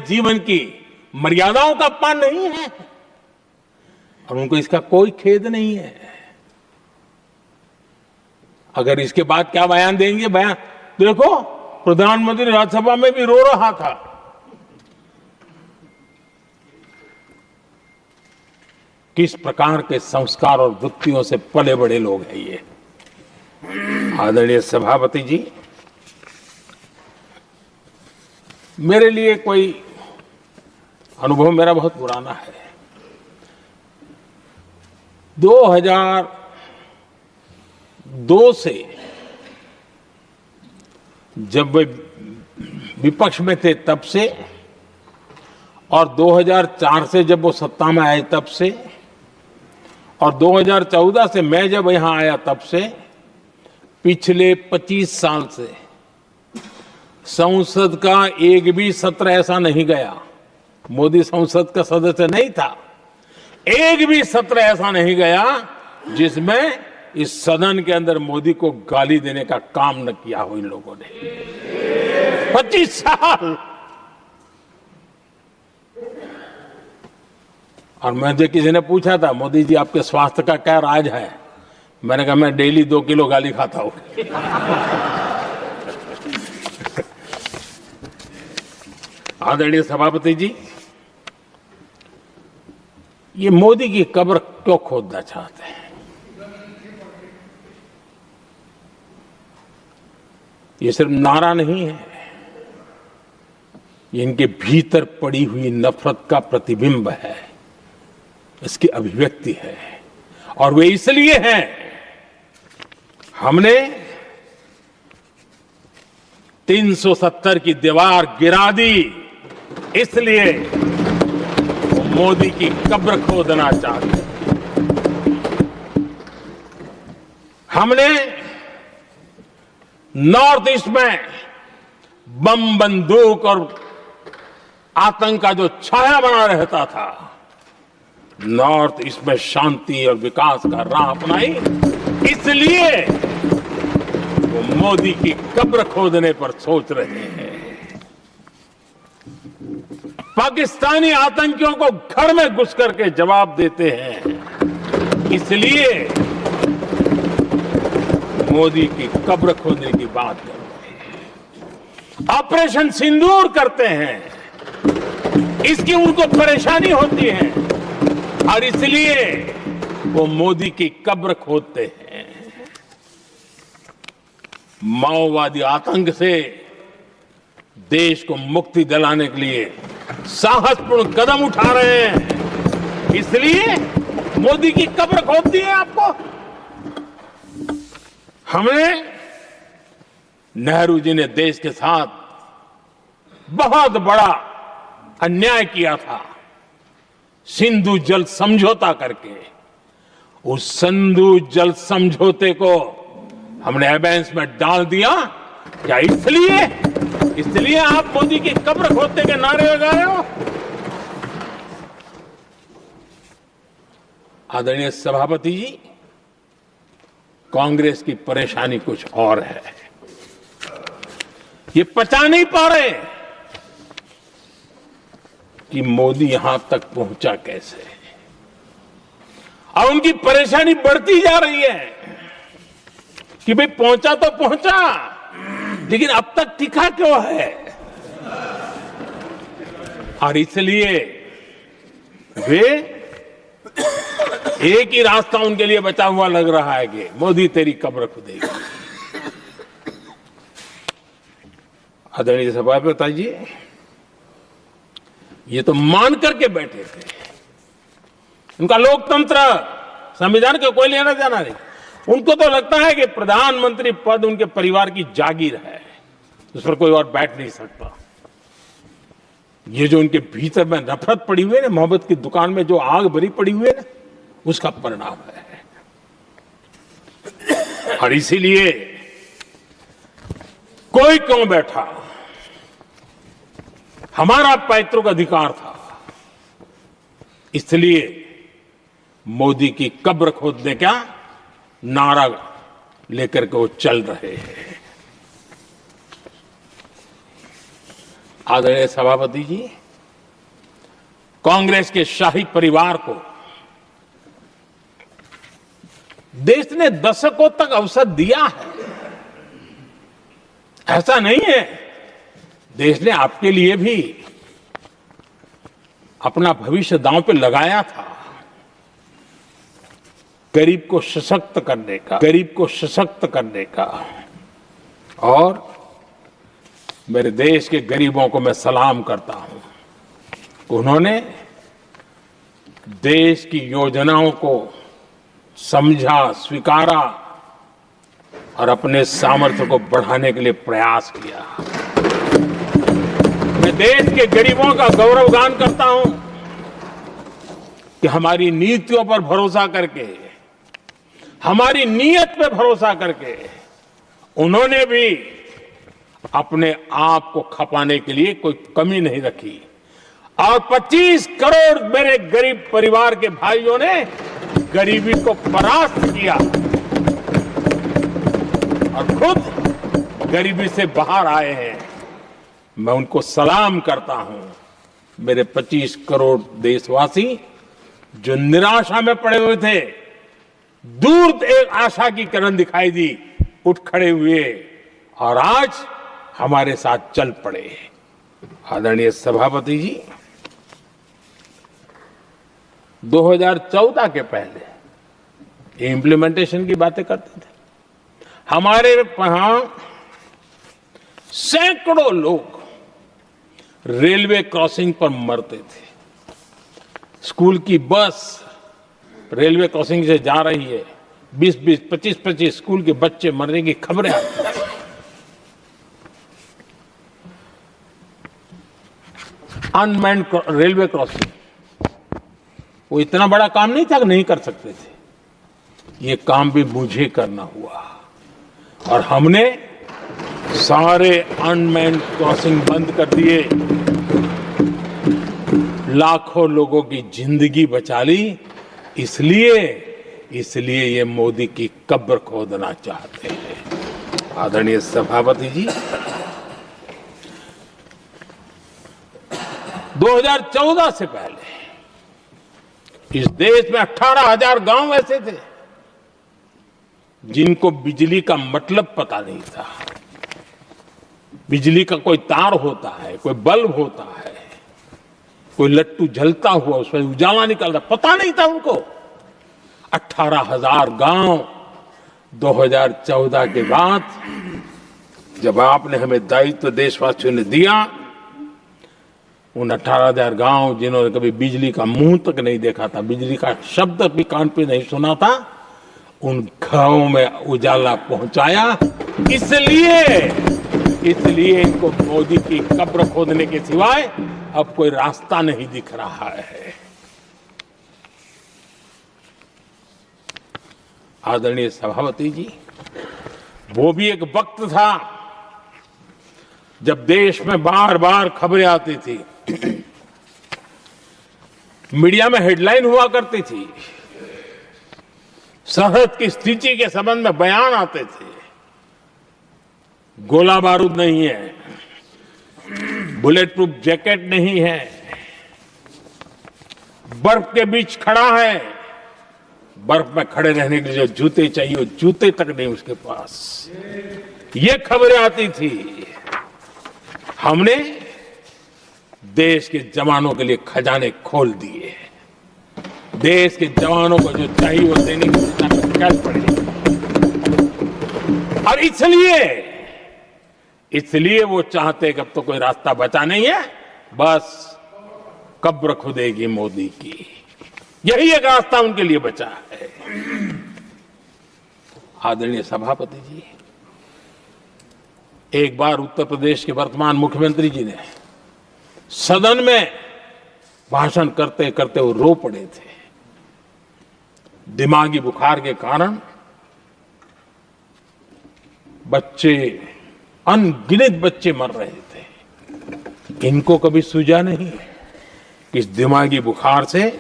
जीवन की मर्यादाओं का अपमान नहीं है? और उनको इसका कोई खेद नहीं है। अगर इसके बाद क्या बयान देंगे? बयान देखो, प्रधानमंत्री राज्यसभा में भी रो रहा था। किस प्रकार के संस्कार और वृत्तियों से पले बड़े लोग हैं ये। आदरणीय सभापति जी, मेरे लिए कोई अनुभव मेरा बहुत पुराना है। 2002 से जब वे विपक्ष में थे तब से, और 2004 से जब वो सत्ता में आए तब से, और 2014 से मैं जब यहां आया तब से, पिछले 25 साल से संसद का एक भी सत्र ऐसा नहीं गया, मोदी संसद का सदस्य नहीं था, एक भी सत्र ऐसा नहीं गया जिसमें इस सदन के अंदर मोदी को गाली देने का काम न किया हो इन लोगों ने। 25 साल और मुझे किसी ने पूछा था, मोदी जी आपके स्वास्थ्य का क्या राज है? मैंने कहा मैं डेली 2 किलो गाली खाता हूं। आदरणीय सभापति जी, ये मोदी की कब्र क्यों खोदना चाहते हैं? ये सिर्फ नारा नहीं है, ये इनके भीतर पड़ी हुई नफरत का प्रतिबिंब है, इसकी अभिव्यक्ति है। और वे इसलिए हैं, हमने 370 की दीवार गिरा दी, इसलिए वो मोदी की कब्र खोदना चाहते हैं। हमने नॉर्थ ईस्ट में बम, बंदूक और आतंक का जो छाया बना रहता था, नॉर्थ ईस्ट में शांति और विकास का राह अपनाई, इसलिए वो मोदी की कब्र खोदने पर सोच रहे हैं। पाकिस्तानी आतंकियों को घर में घुस करके जवाब देते हैं, इसलिए मोदी की कब्र खोदने की बात कर रहे हैं। ऑपरेशन सिंदूर करते हैं, इसकी उनको परेशानी होती है और इसलिए वो मोदी की कब्र खोदते हैं। माओवादी आतंक से देश को मुक्ति दिलाने के लिए साहसपूर्ण कदम उठा रहे हैं, इसलिए मोदी की कब्र खोदती है आपको। हमने, नेहरू जी ने देश के साथ बहुत बड़ा अन्याय किया था, सिंधु जल समझौता करके। उस सिंधु जल समझौते को हमने एबेंस में डाल दिया। क्या इसलिए आप मोदी की कब्र खोदने के नारे लगा रहे हो? आदरणीय सभापति जी, कांग्रेस की परेशानी कुछ और है। ये पचा नहीं पा रहे कि मोदी यहां तक पहुंचा कैसे, और उनकी परेशानी बढ़ती जा रही है कि भाई पहुंचा तो पहुंचा, लेकिन अब तक टिका क्यों है? और इसलिए वे, एक ही रास्ता उनके लिए बचा हुआ लग रहा है कि मोदी तेरी कब्र खुदेगी। आदरणीय सभापति जी, ये तो मान करके बैठे थे, उनका लोकतंत्र, संविधान का कोई लेना देना नहीं। उनको तो लगता है कि प्रधानमंत्री पद उनके परिवार की जागीर है, उस पर कोई और बैठ नहीं सकता। ये जो उनके भीतर में नफरत पड़ी हुई है ना, मोहब्बत की दुकान में जो आग भरी पड़ी हुई है ना, उसका परिणाम है। और इसीलिए कोई क्यों बैठा, हमारा पैतृक अधिकार था, इसलिए मोदी की कब्र खोदने का नारा लेकर के वो चल रहे हैं। आदरणीय सभापति जी, कांग्रेस के शाही परिवार को देश ने दशकों तक अवसर दिया है, ऐसा नहीं है। देश ने आपके लिए भी अपना भविष्य दांव पे लगाया था, गरीब को सशक्त करने का, और मेरे देश के गरीबों को मैं सलाम करता हूं। उन्होंने देश की योजनाओं को समझा, स्वीकारा और अपने सामर्थ्य को बढ़ाने के लिए प्रयास किया। मैं देश के गरीबों का गौरवगान करता हूं कि हमारी नीतियों पर भरोसा करके, हमारी नीयत पे भरोसा करके उन्होंने भी अपने आप को खपाने के लिए कोई कमी नहीं रखी, और 25 करोड़ मेरे गरीब परिवार के भाइयों ने गरीबी को परास्त किया और खुद गरीबी से बाहर आए हैं। मैं उनको सलाम करता हूं। मेरे 25 करोड़ देशवासी जो निराशा में पड़े हुए थे, दूर एक आशा की किरण दिखाई दी, उठ खड़े हुए और आज हमारे साथ चल पड़े। आदरणीय सभापति जी, 2014 के पहले इम्प्लीमेंटेशन की बातें करते थे। हमारे यहां सैकड़ों लोग रेलवे क्रॉसिंग पर मरते थे। स्कूल की बस रेलवे क्रॉसिंग से जा रही है, 20-20, 25-25 स्कूल के बच्चे मरने की खबरें आती थी। अनमैन्ड रेलवे क्रॉसिंग, वो इतना बड़ा काम नहीं था कि नहीं कर सकते थे। ये काम भी मुझे करना हुआ और हमने सारे अनमैन्ड क्रॉसिंग बंद कर दिए, लाखों लोगों की जिंदगी बचा ली। इसलिए ये मोदी की कब्र खोदना चाहते हैं। आदरणीय सभापति जी, 2014 से पहले इस देश में 18,000 गांव ऐसे थे जिनको बिजली का मतलब पता नहीं था। बिजली का कोई तार होता है, कोई बल्ब होता है, कोई लट्टू जलता हुआ उसमें उजाला निकलता, पता नहीं था उनको। 18,000 गांव 2014 के बाद जब आपने हमें दायित्व देशवासियों ने दिया, उन 18,000 गांव जिन्होंने कभी बिजली का मुंह तक नहीं देखा था, बिजली का शब्द भी कान पे नहीं सुना था, उन गांवों में उजाला पहुंचाया। इसलिए इनको मोदी की कब्र खोदने के सिवाय अब कोई रास्ता नहीं दिख रहा है। आदरणीय सभापति जी, वो भी एक वक्त था जब देश में बार बार खबरें आती थी, मीडिया में हेडलाइन हुआ करती थी, सरहद की स्थिति के संबंध में बयान आते थे। गोला बारूद नहीं है, बुलेट प्रूफ जैकेट नहीं है, बर्फ के बीच खड़ा है, बर्फ में खड़े रहने के लिए जो जूते चाहिए वो जूते तक नहीं उसके पास। ये खबरें आती थी। हमने देश के जवानों के लिए खजाने खोल दिए, देश के जवानों को जो चाहिए वो देने की निकाल पड़े। और इसलिए वो चाहते कि अब तो कोई रास्ता बचा नहीं है, बस कब्र खुदेगी मोदी की। यही एक रास्ता उनके लिए बचा है। आदरणीय सभापति जी, एक बार उत्तर प्रदेश के वर्तमान मुख्यमंत्री जी ने सदन में भाषण करते करते वो रो पड़े थे। दिमागी बुखार के कारण बच्चे, अनगिनत बच्चे मर रहे थे। इनको कभी सूझा नहीं कि इस दिमागी बुखार से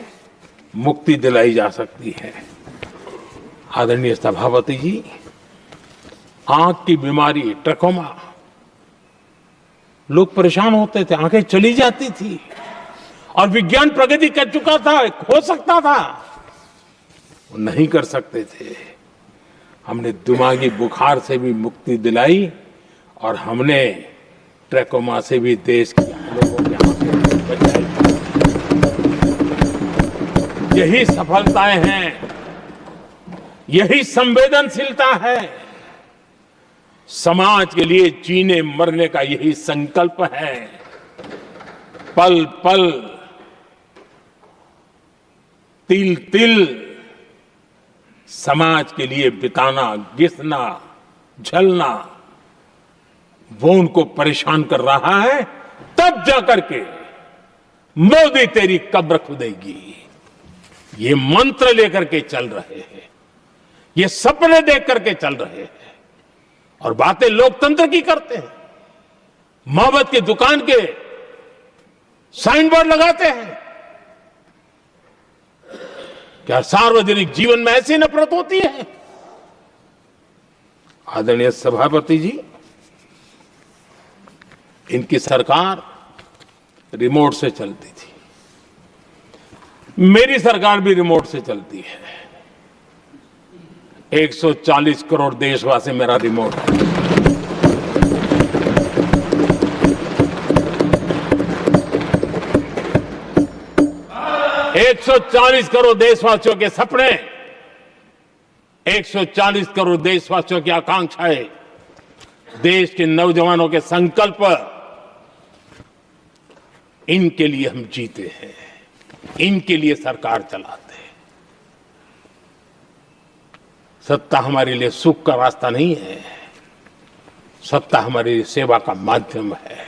मुक्ति दिलाई जा सकती है। आदरणीय सभापति जी, आंख की बीमारी ट्रकोमा, लोग परेशान होते थे, आंखें चली जाती थी और विज्ञान प्रगति कर चुका था, हो सकता था, वो नहीं कर सकते थे। हमने दिमागी बुखार से भी मुक्ति दिलाई और हमने ट्रकोमा से भी देश के लोगों की आंखें बचाई। यही सफलताएं हैं, यही संवेदनशीलता है। समाज के लिए जीने मरने का यही संकल्प है। पल पल, तिल तिल समाज के लिए बिताना, घिसना, झलना, वो उनको परेशान कर रहा है। तब जाकर के मोदी तेरी कब्र खुदेगी, ये मंत्र लेकर के चल रहे हैं, ये सपने देख करके चल रहे हैं और बातें लोकतंत्र की करते हैं। मोहब्बत की दुकान के साइन बोर्ड लगाते हैं। क्या सार्वजनिक जीवन में ऐसी नफरत होती है? आदरणीय सभापति जी, इनकी सरकार रिमोट से चलती थी। मेरी सरकार भी रिमोट से चलती है। 140 करोड़ देशवासी मेरा रिमोट है। एक 140 करोड़ देशवासियों के सपने, 140 करोड़ देशवासियों की आकांक्षाएं, देश के नौजवानों के संकल्प, इनके लिए हम जीते हैं, इनके लिए सरकार चलाते हैं। सत्ता हमारे लिए सुख का रास्ता नहीं है, सत्ता हमारे लिए सेवा का माध्यम है।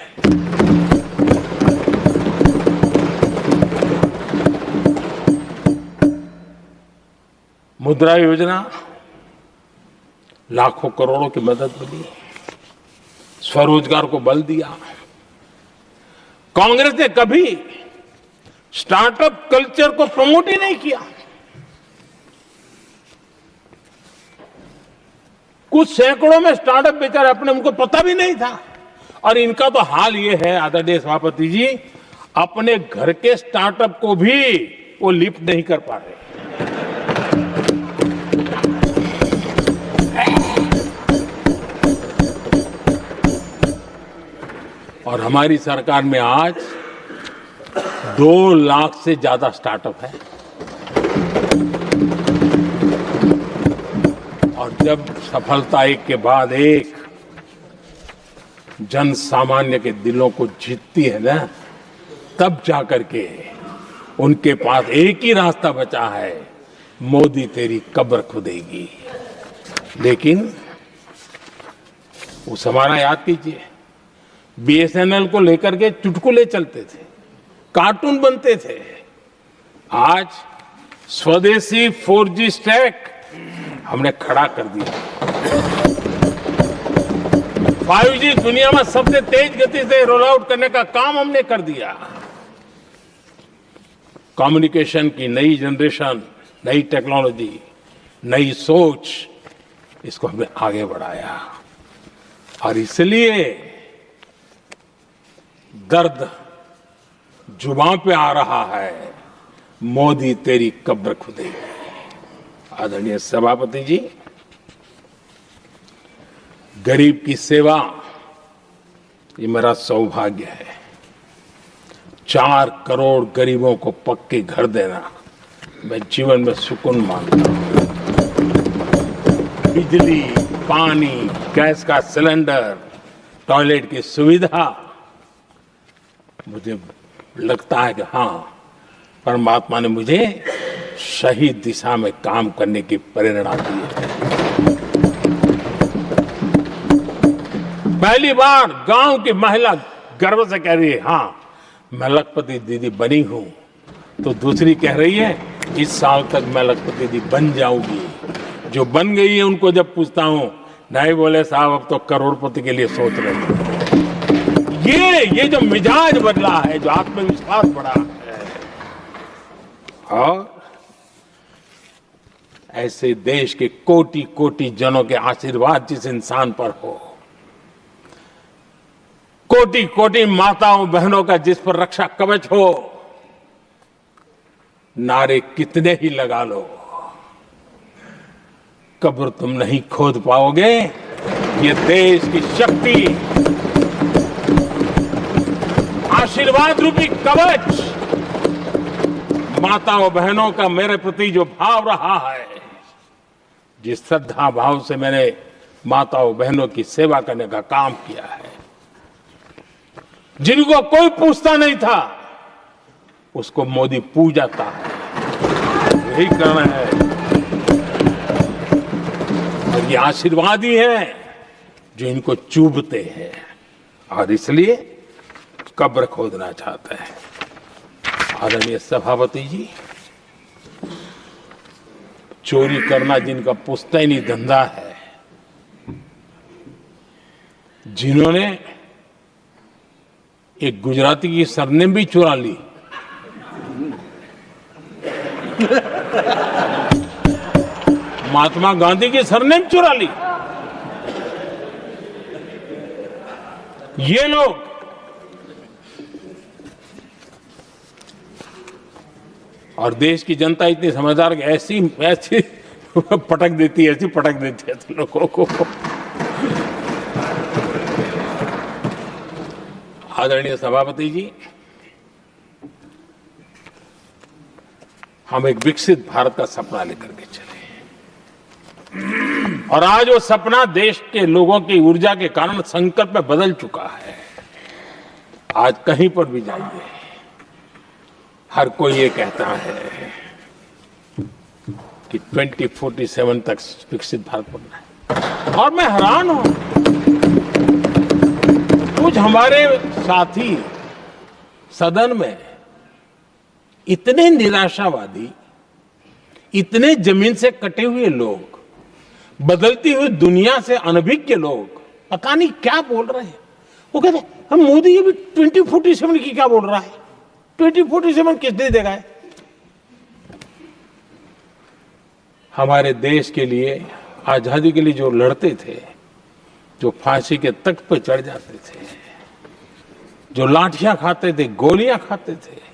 मुद्रा योजना, लाखों करोड़ों की मदद मिली, स्वरोजगार को बल दिया। कांग्रेस ने कभी स्टार्टअप कल्चर को प्रमोट ही नहीं किया। कुछ सैकड़ों में स्टार्टअप बेचारे अपने उनको पता भी नहीं था। और इनका तो हाल ये है आदरणीय सभापति जी, अपने घर के स्टार्टअप को भी वो लिफ्ट नहीं कर पा रहे। और हमारी सरकार में आज 2 लाख से ज्यादा स्टार्टअप है। और जब सफलता एक के बाद एक जन सामान्य के दिलों को जीतती है ना, तब जाकर के उनके पास एक ही रास्ता बचा है, मोदी तेरी कब्र खुदेगी। लेकिन उस हमारा याद कीजिए, बीएसएनएल को लेकर के चुटकुले चलते थे, कार्टून बनते थे। आज स्वदेशी 4G स्टैक हमने खड़ा कर दिया। 5G दुनिया में सबसे तेज गति से रोल आउट करने का काम हमने कर दिया। कम्युनिकेशन की नई जनरेशन, नई टेक्नोलॉजी, नई सोच, इसको हमने आगे बढ़ाया। और इसलिए दर्द जुबान पे आ रहा है, मोदी तेरी कब्र खुदेगी। आदरणीय सभापति जी, गरीब की सेवा ये मेरा सौभाग्य है। 4 करोड़ गरीबों को पक्के घर देना मैं जीवन में सुकून मानता हूं। बिजली, पानी, गैस का सिलेंडर, टॉयलेट की सुविधा, मुझे लगता है कि हाँ, परमात्मा ने मुझे सही दिशा में काम करने की प्रेरणा दी है। पहली बार गांव की महिला गर्व से कह रही है, हाँ मैं लखपति दीदी बनी हूं। तो दूसरी कह रही है, इस साल तक मैं लखपति दीदी बन जाऊंगी। जो बन गई है उनको जब पूछता हूं, नहीं बोले साहब अब तो करोड़पति के लिए सोच रहे हैं। ये जो मिजाज बदला है, जो आत्मविश्वास बढ़ा है, और ऐसे देश के कोटि कोटि जनों के आशीर्वाद जिस इंसान पर हो, कोटि कोटि माताओं बहनों का जिस पर रक्षा कवच हो, नारे कितने ही लगा लो, कब्र तुम नहीं खोद पाओगे। ये देश की शक्ति, आशीर्वाद रूपी कवच, माताओं बहनों का मेरे प्रति जो भाव रहा है, जिस श्रद्धा भाव से मैंने माताओं बहनों की सेवा करने का काम किया है, जिनको कोई पूछता नहीं था, उसको मोदी पूजाता है। यही कारण है, और ये आशीर्वाद ही है जो इनको चूभते हैं, और इसलिए कब्र खोदना चाहते हैं। आदरणीय सभापति जी, चोरी करना जिनका पुश्तैनी धंधा है, जिन्होंने एक गुजराती की सरनेम भी चुरा ली, महात्मा गांधी की सरनेम चुरा ली, ये लोग और देश की जनता इतनी समझदार कि ऐसी ऐसी पटक देती है, ऐसी पटक देती है लोगों को। आदरणीय सभापति जी, हम एक विकसित भारत का सपना लेकर के चले और आज वो सपना देश के लोगों की ऊर्जा के कारण संकल्प में बदल चुका है। आज कहीं पर भी जाइए, हर कोई ये कहता है कि 2047 तक विकसित भारत बनना है। और मैं हैरान हूं, कुछ हमारे साथी सदन में इतने निराशावादी, इतने जमीन से कटे हुए लोग, बदलती हुई दुनिया से अनभिज्ञ लोग पता नहीं क्या बोल रहे हैं। वो कहते हैं हम मोदी ये भी 2047 की क्या बोल रहा है, 2047 किस दे देगा है? हमारे देश के लिए, आजादी के लिए जो लड़ते थे, जो फांसी के तख्त पर चढ़ जाते थे, जो लाठियां खाते थे, गोलियां खाते थे,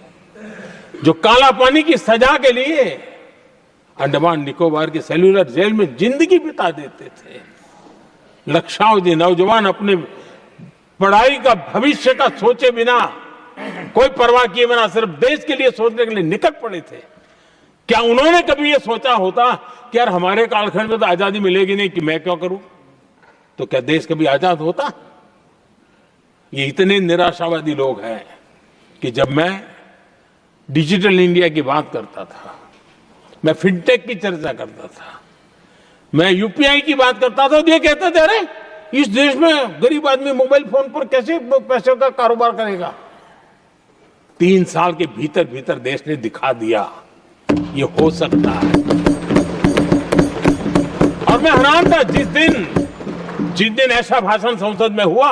जो काला पानी की सजा के लिए अंडमान निकोबार के सेल्यूलर जेल में जिंदगी बिता देते थे, लक्षावधि नौजवान अपने पढ़ाई का, भविष्य का सोचे बिना, कोई परवाह किए बिना सिर्फ देश के लिए सोचने के लिए निकल पड़े थे। क्या उन्होंने कभी ये सोचा होता कि यार हमारे कालखंड में तो आजादी मिलेगी नहीं, कि मैं क्यों करूं? तो क्या देश कभी आजाद होता? ये इतने निराशावादी लोग हैं कि जब मैं डिजिटल इंडिया की बात करता था, मैं फिनटेक की चर्चा करता था, मैं यूपीआई की बात करता था, तो ये कहते थे अरे इस देश में गरीब आदमी मोबाइल फोन पर कैसे पैसों का कारोबार करेगा? 3 साल के भीतर भीतर देश ने दिखा दिया ये हो सकता है। और मैं हैरान था जिस दिन ऐसा भाषण संसद में हुआ,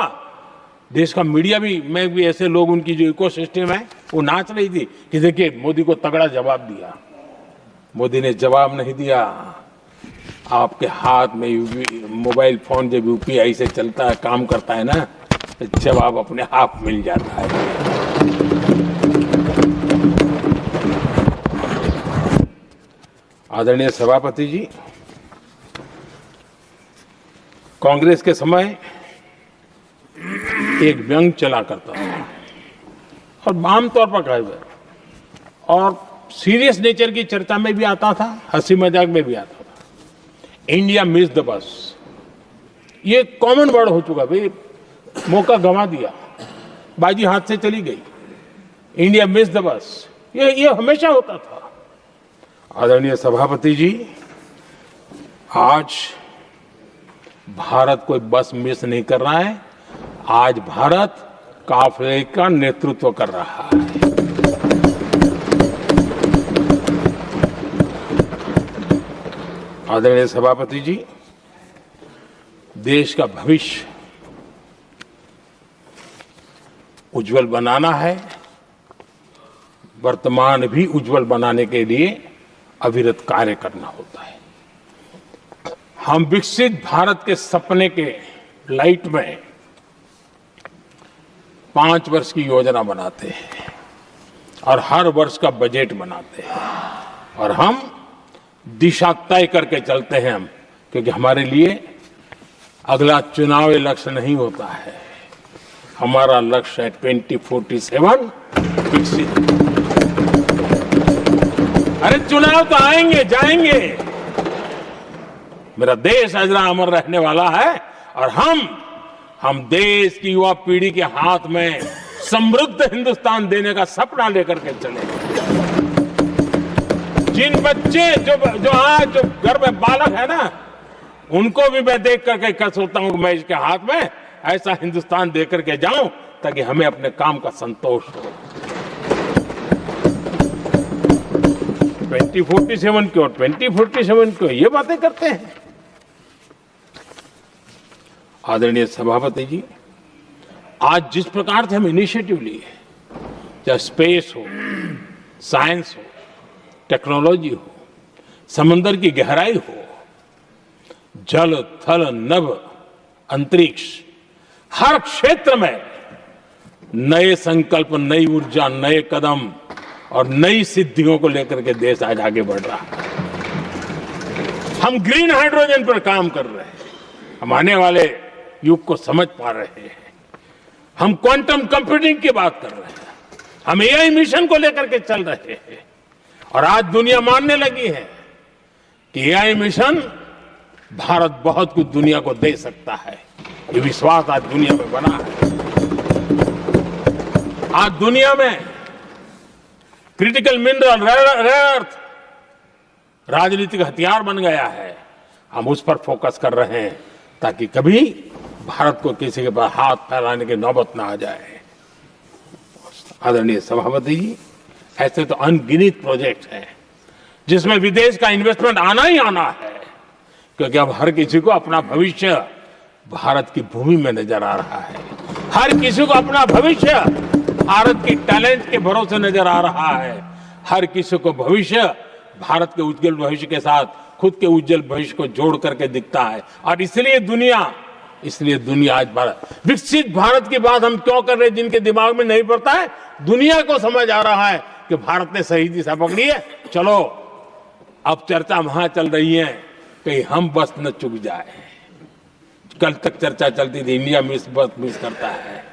देश का मीडिया भी, मैं भी, ऐसे लोग, उनकी जो इकोसिस्टम है वो नाच रही थी कि देखिए मोदी को तगड़ा जवाब दिया। मोदी ने जवाब नहीं दिया। आपके हाथ में मोबाइल फोन जब यूपीआई से चलता है, काम करता है ना, तो जवाब अपने आप मिल जाता है। आदरणीय सभापति जी, कांग्रेस के समय एक व्यंग चला करता था और आमतौर पर कहा हुआ और सीरियस नेचर की चर्चा में भी आता था, हंसी मजाक में भी आता था। इंडिया मिस द बस, ये कॉमन वर्ड हो चुका भाई, मौका गंवा दिया, बाजी हाथ से चली गई। इंडिया मिस द बस, ये हमेशा होता था। आदरणीय सभापति जी, आज भारत कोई बस मिस नहीं कर रहा है, आज भारत काफिले का नेतृत्व कर रहा है। आदरणीय सभापति जी, देश का भविष्य उज्जवल बनाना है, वर्तमान भी उज्जवल बनाने के लिए अविरत कार्य करना होता है। हम विकसित भारत के सपने के लाइट में 5 वर्ष की योजना बनाते हैं और हर वर्ष का बजट बनाते हैं और हम दिशा तय करके चलते हैं हम, क्योंकि हमारे लिए अगला चुनावी लक्ष्य नहीं होता है, हमारा लक्ष्य है 2047 विकसित। अरे चुनाव तो आएंगे जाएंगे, मेरा देश अजरा अमर रहने वाला है और हम देश की युवा पीढ़ी के हाथ में समृद्ध हिंदुस्तान देने का सपना लेकर के चले। जिन बच्चे जो आज जो घर में बालक है ना, उनको भी मैं देख करके सोचता हूं कि मैं इसके हाथ में ऐसा हिंदुस्तान दे करके जाऊं ताकि हमें अपने काम का संतोष हो। 2047 क्यों, 2047 क्यों, ये बातें करते हैं। आदरणीय सभापति जी, आज जिस प्रकार से हम इनिशिएटिव लिए, चाहे स्पेस हो, साइंस हो, टेक्नोलॉजी हो, समंदर की गहराई हो, जल, थल, नभ, अंतरिक्ष, हर क्षेत्र में नए संकल्प, नई ऊर्जा, नए कदम और नई सिद्धियों को लेकर के देश आज आगे बढ़ रहा है। हम ग्रीन हाइड्रोजन पर काम कर रहे हैं, हम आने वाले युग को समझ पा रहे हैं। हम क्वांटम कंप्यूटिंग की बात कर रहे हैं, हम एआई मिशन को लेकर के चल रहे हैं और आज दुनिया मानने लगी है कि एआई मिशन भारत बहुत कुछ दुनिया को दे सकता है। ये विश्वास आज दुनिया में बना है। आज दुनिया में क्रिटिकल मिनरल, रेयर अर्थ राजनीतिक हथियार बन गया है। हम उस पर फोकस कर रहे हैं ताकि कभी भारत को किसी के पास हाथ फैलाने की नौबत ना आ जाए। आदरणीय सभापति जी, ऐसे तो अनगिनत प्रोजेक्ट हैं जिसमें विदेश का इन्वेस्टमेंट आना ही आना है, क्योंकि अब हर किसी को अपना भविष्य भारत की भूमि में नजर आ रहा है। हर किसी को अपना भविष्य भारत की टैलेंट के भरोसे नजर आ रहा है। हर किसी को भविष्य भारत के उज्जवल भविष्य के साथ खुद के उज्जवल भविष्य को जोड़ करके दिखता है। और इसलिए दुनिया आज भारत, विकसित भारत की बात हम क्यों कर रहे हैं, जिनके दिमाग में नहीं पड़ता है, दुनिया को समझ आ रहा है कि भारत ने सही दिशा पकड़ी है। चलो अब चर्चा वहां चल रही है कहीं हम बस न चुक जाए। कल तक चर्चा चलती थी इंडिया बस मिस करता है,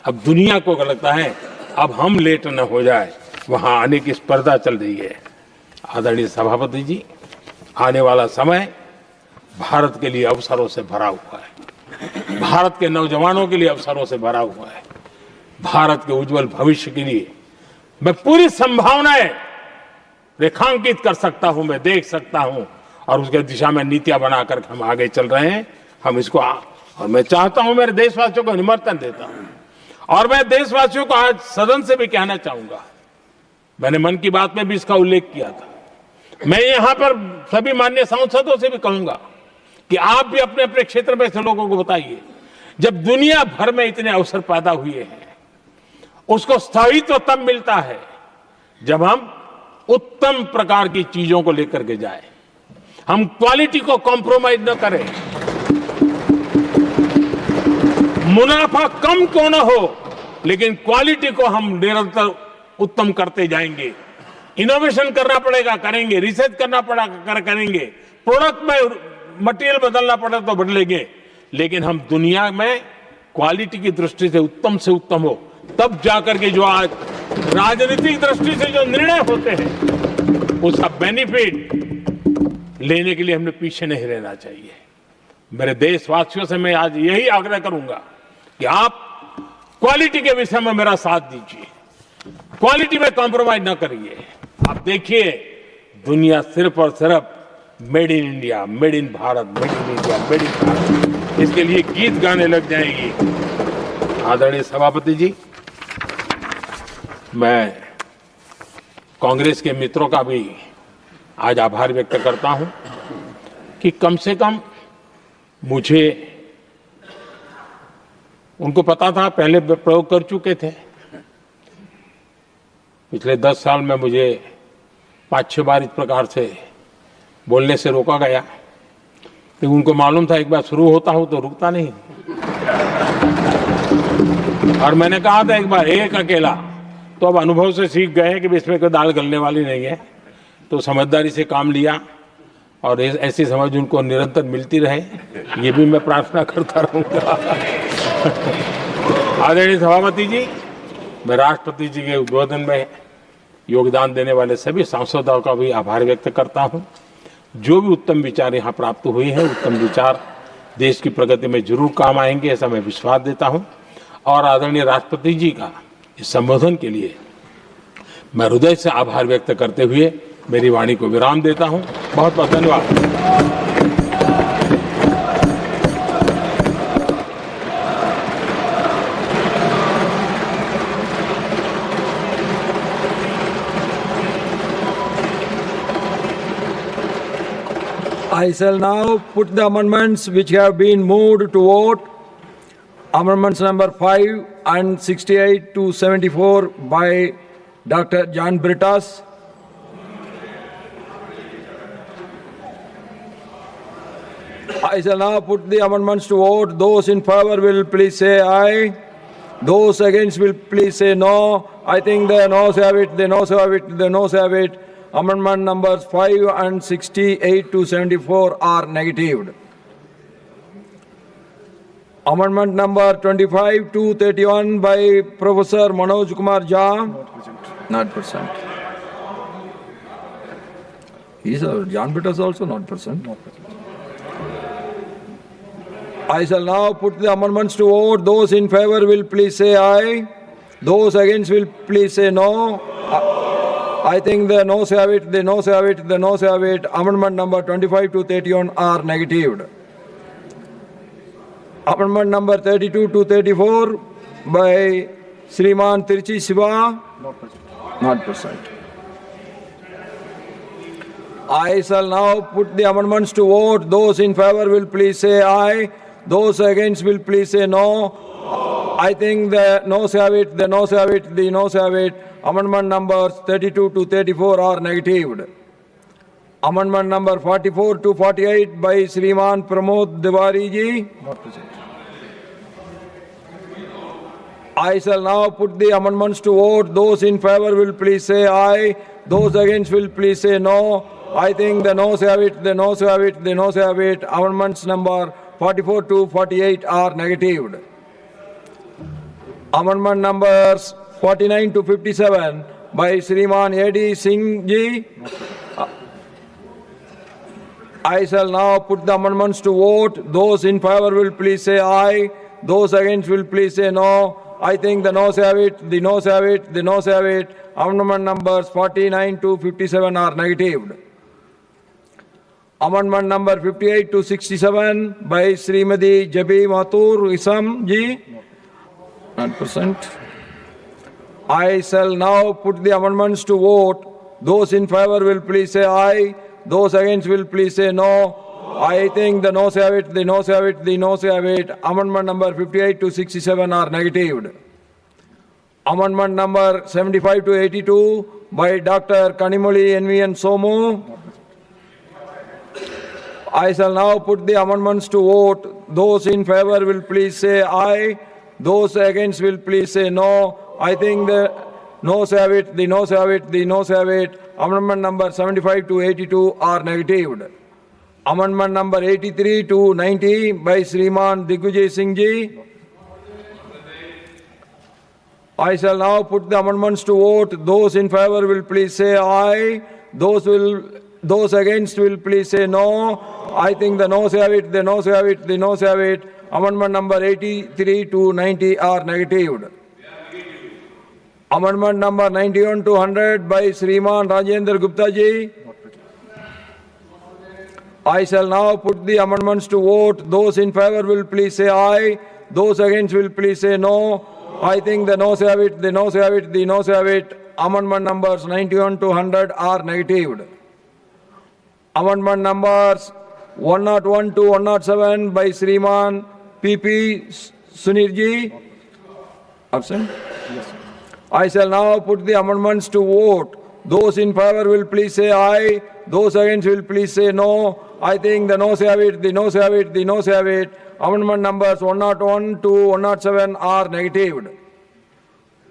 अब दुनिया को लगता है अब हम लेट न हो जाए, वहां आने की स्पर्धा चल रही है। आदरणीय सभापति जी, आने वाला समय भारत के लिए अवसरों से भरा हुआ है, भारत के नौजवानों के लिए अवसरों से भरा हुआ है। भारत के उज्जवल भविष्य के लिए मैं पूरी संभावनाएं रेखांकित कर सकता हूं, मैं देख सकता हूं और उसके दिशा में नीतियां बनाकर हम आगे चल रहे हैं। हम इसको और मैं चाहता हूं, मेरे देशवासियों को निमंत्रण देता हूं और मैं देशवासियों को आज सदन से भी कहना चाहूंगा, मैंने मन की बात में भी इसका उल्लेख किया था, मैं यहां पर सभी माननीय सांसदों से भी कहूंगा कि आप भी अपने अपने क्षेत्र में ऐसे लोगों को बताइए, जब दुनिया भर में इतने अवसर पैदा हुए हैं, उसको स्थायित्व तब मिलता है जब हम उत्तम प्रकार की चीजों को लेकर के जाए, हम क्वालिटी को कॉम्प्रोमाइज न करें। मुनाफा कम क्यों न हो, लेकिन क्वालिटी को हम निरंतर उत्तम करते जाएंगे। इनोवेशन करना पड़ेगा, करेंगे, रिसर्च करना पड़ेगा, करेंगे, प्रोडक्ट में मटेरियल बदलना पड़े तो बदलेंगे, लेकिन हम दुनिया में क्वालिटी की दृष्टि से उत्तम हो, तब जाकर के जो आज राजनीतिक दृष्टि से जो निर्णय होते हैं उसका बेनिफिट लेने के लिए हमने पीछे नहीं रहना चाहिए। मेरे देशवासियों से मैं आज यही आग्रह करूंगा कि आप क्वालिटी के विषय में मेरा साथ दीजिए, क्वालिटी में कॉम्प्रोमाइज न करिए। आप देखिए दुनिया सिर्फ और सिर्फ made in India, made in Bharat, made in India, made in Bharat, इसके लिए गीत गाने लग जाएगी। आदरणीय सभापति जी, मैं कांग्रेस के मित्रों का भी आज आभार व्यक्त करता हूं कि कम से कम मुझे, उनको पता था, पहले प्रयोग कर चुके थे, पिछले 10 साल में मुझे 5-6 बार इस प्रकार से बोलने से रोका गया, तो उनको मालूम था एक बार शुरू होता हूं तो रुकता नहीं। और मैंने कहा था एक बार एक अकेला, तो अब अनुभव से सीख गए कि इसमें कोई दाल गलने वाली नहीं है, तो समझदारी से काम लिया और ऐसी समझ उनको निरंतर मिलती रहे, ये भी मैं प्रार्थना करता रहूंगा। आदरणीय सभापति जी, मैं राष्ट्रपति जी के उद्बोधन में योगदान देने वाले सभी सांसदों का भी आभार व्यक्त करता हूं। जो भी उत्तम विचार यहाँ प्राप्त हुए हैं, उत्तम विचार देश की प्रगति में जरूर काम आएंगे, ऐसा मैं विश्वास देता हूं। और आदरणीय राष्ट्रपति जी का इस संबोधन के लिए मैं हृदय से आभार व्यक्त करते हुए मेरी वाणी को विराम देता हूं। बहुत बहुत धन्यवाद। I shall now put the amendments which have been moved to vote. Amendments number 5 and 68 to 74 by Dr. John Brittas. I shall now put the amendments to vote. Those in favor will please say aye. Those against will please say no. I think the noes have it, the noes have it, the noes have it. Amendment numbers 5 and 68 to 74 are negatived. Amendment number 25 to 31 by Professor Manoj Kumar Jha. Not present. John Peters also not present. I shall now put the amendments to vote. Those in favor will please say aye. Those against will please say no. I think the noes have it, the noes have it, the noes have it. Amendment number 25 to 31 are negatived. Amendment number 32 to 34 by Sriman Tiruchi Siva. Not present. I shall now put the amendments to vote. Those in favor will please say aye. Those against will please say no. I think the noes have it, the noes have it, the noes have it. Amendment numbers 32 to 34 are negatived. Amendment number 44 to 48 by Sriman Pramod Tiwari ji. Not present. I shall now put the amendments to vote. Those in favor will please say aye. Those against will please say no. I think the noes have it, the noes have it, the noes have it. Amendments number 44 to 48 are negatived. Amendment numbers 49 to 57 by Sriman A.D. Singh ji. I shall now put the amendments to vote. Those in favor will please say aye. Those against will please say no. I think the noes have it, the noes have it, the noes have it. Amendment numbers 49 to 57 are negatived. Amendment number 58 to 67 by Srimati Jabi Mathur Isam ji. Not present. I shall now put the amendments to vote. Those in favor will please say aye. Those against will please say no. I think the noes have it, the noes have it, the noes have it. Amendment number 58 to 67 are negatived. Amendment number 75 to 82 by Dr. Kanimoli NVN Somu. I shall now put the amendments to vote. Those in favor will please say aye. Those against will please say no. I think the noes have it, the noes have it, the noes have it. Amendment number 75 to 82 are negatived. Amendment number 83 to 90 by Sriman Digvijay Singh ji. I shall now put the amendments to vote. Those in favor will please say aye. Those against will please say no. I think the noes have it, the noes have it, the noes have it. Amendment number 83 to 90 are negatived. Amendment number 91 to 100 by Sriman Rajendra Gupta ji. I shall now put the amendments to vote. Those in favor will please say aye. Those against will please say no. I think the noes have it, the noes have it, the noes have it. Amendment numbers 91 to 100 are negatived. Amendment numbers 101 to 107 by Sriman P.P. Sunirji. Absent? Yes. I shall now put the amendments to vote. Those in favor will please say aye. Those against will please say no. I think the noes have it, the noes have it, the noes have it. Amendment numbers 101 to 107 are negatived.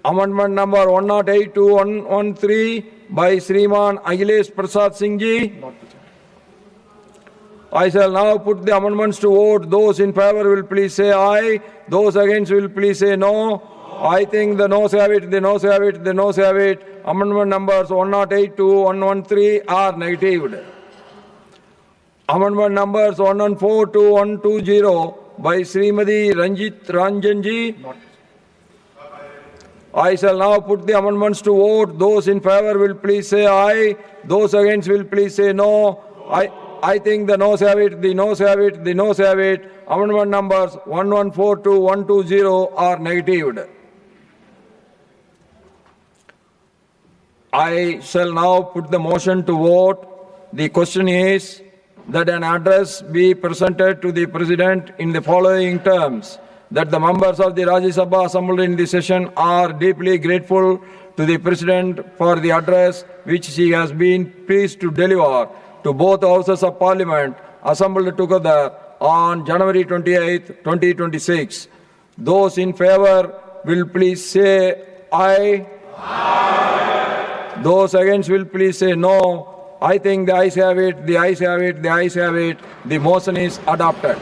Amendment number 108 to 113 by Sriman Akhilesh Prasad Singh ji. I shall now put the amendments to vote. Those in favor will please say aye. Those against will please say no. I think the noes have it, the noes have it, the noes have it. Amendment numbers 108 to 113 are negatived. Amendment numbers 114 to 120 by Srimati Ranjit Ranjan ji. I shall now put the amendments to vote. Those in favor will please say aye. Those against will please say no. I think the noes have it, the noes have it, the noes have it. Amendment numbers 114 to 120 are negatived. I shall now put the motion to vote. The question is that an address be presented to the President in the following terms: that the members of the Rajya Sabha assembled in this session are deeply grateful to the President for the address which he has been pleased to deliver to both houses of Parliament assembled together on January 28, 2026. Those in favor will please say aye. Those against will please say no. I think the ayes have it, the ayes have it, the ayes have it. The motion is adopted.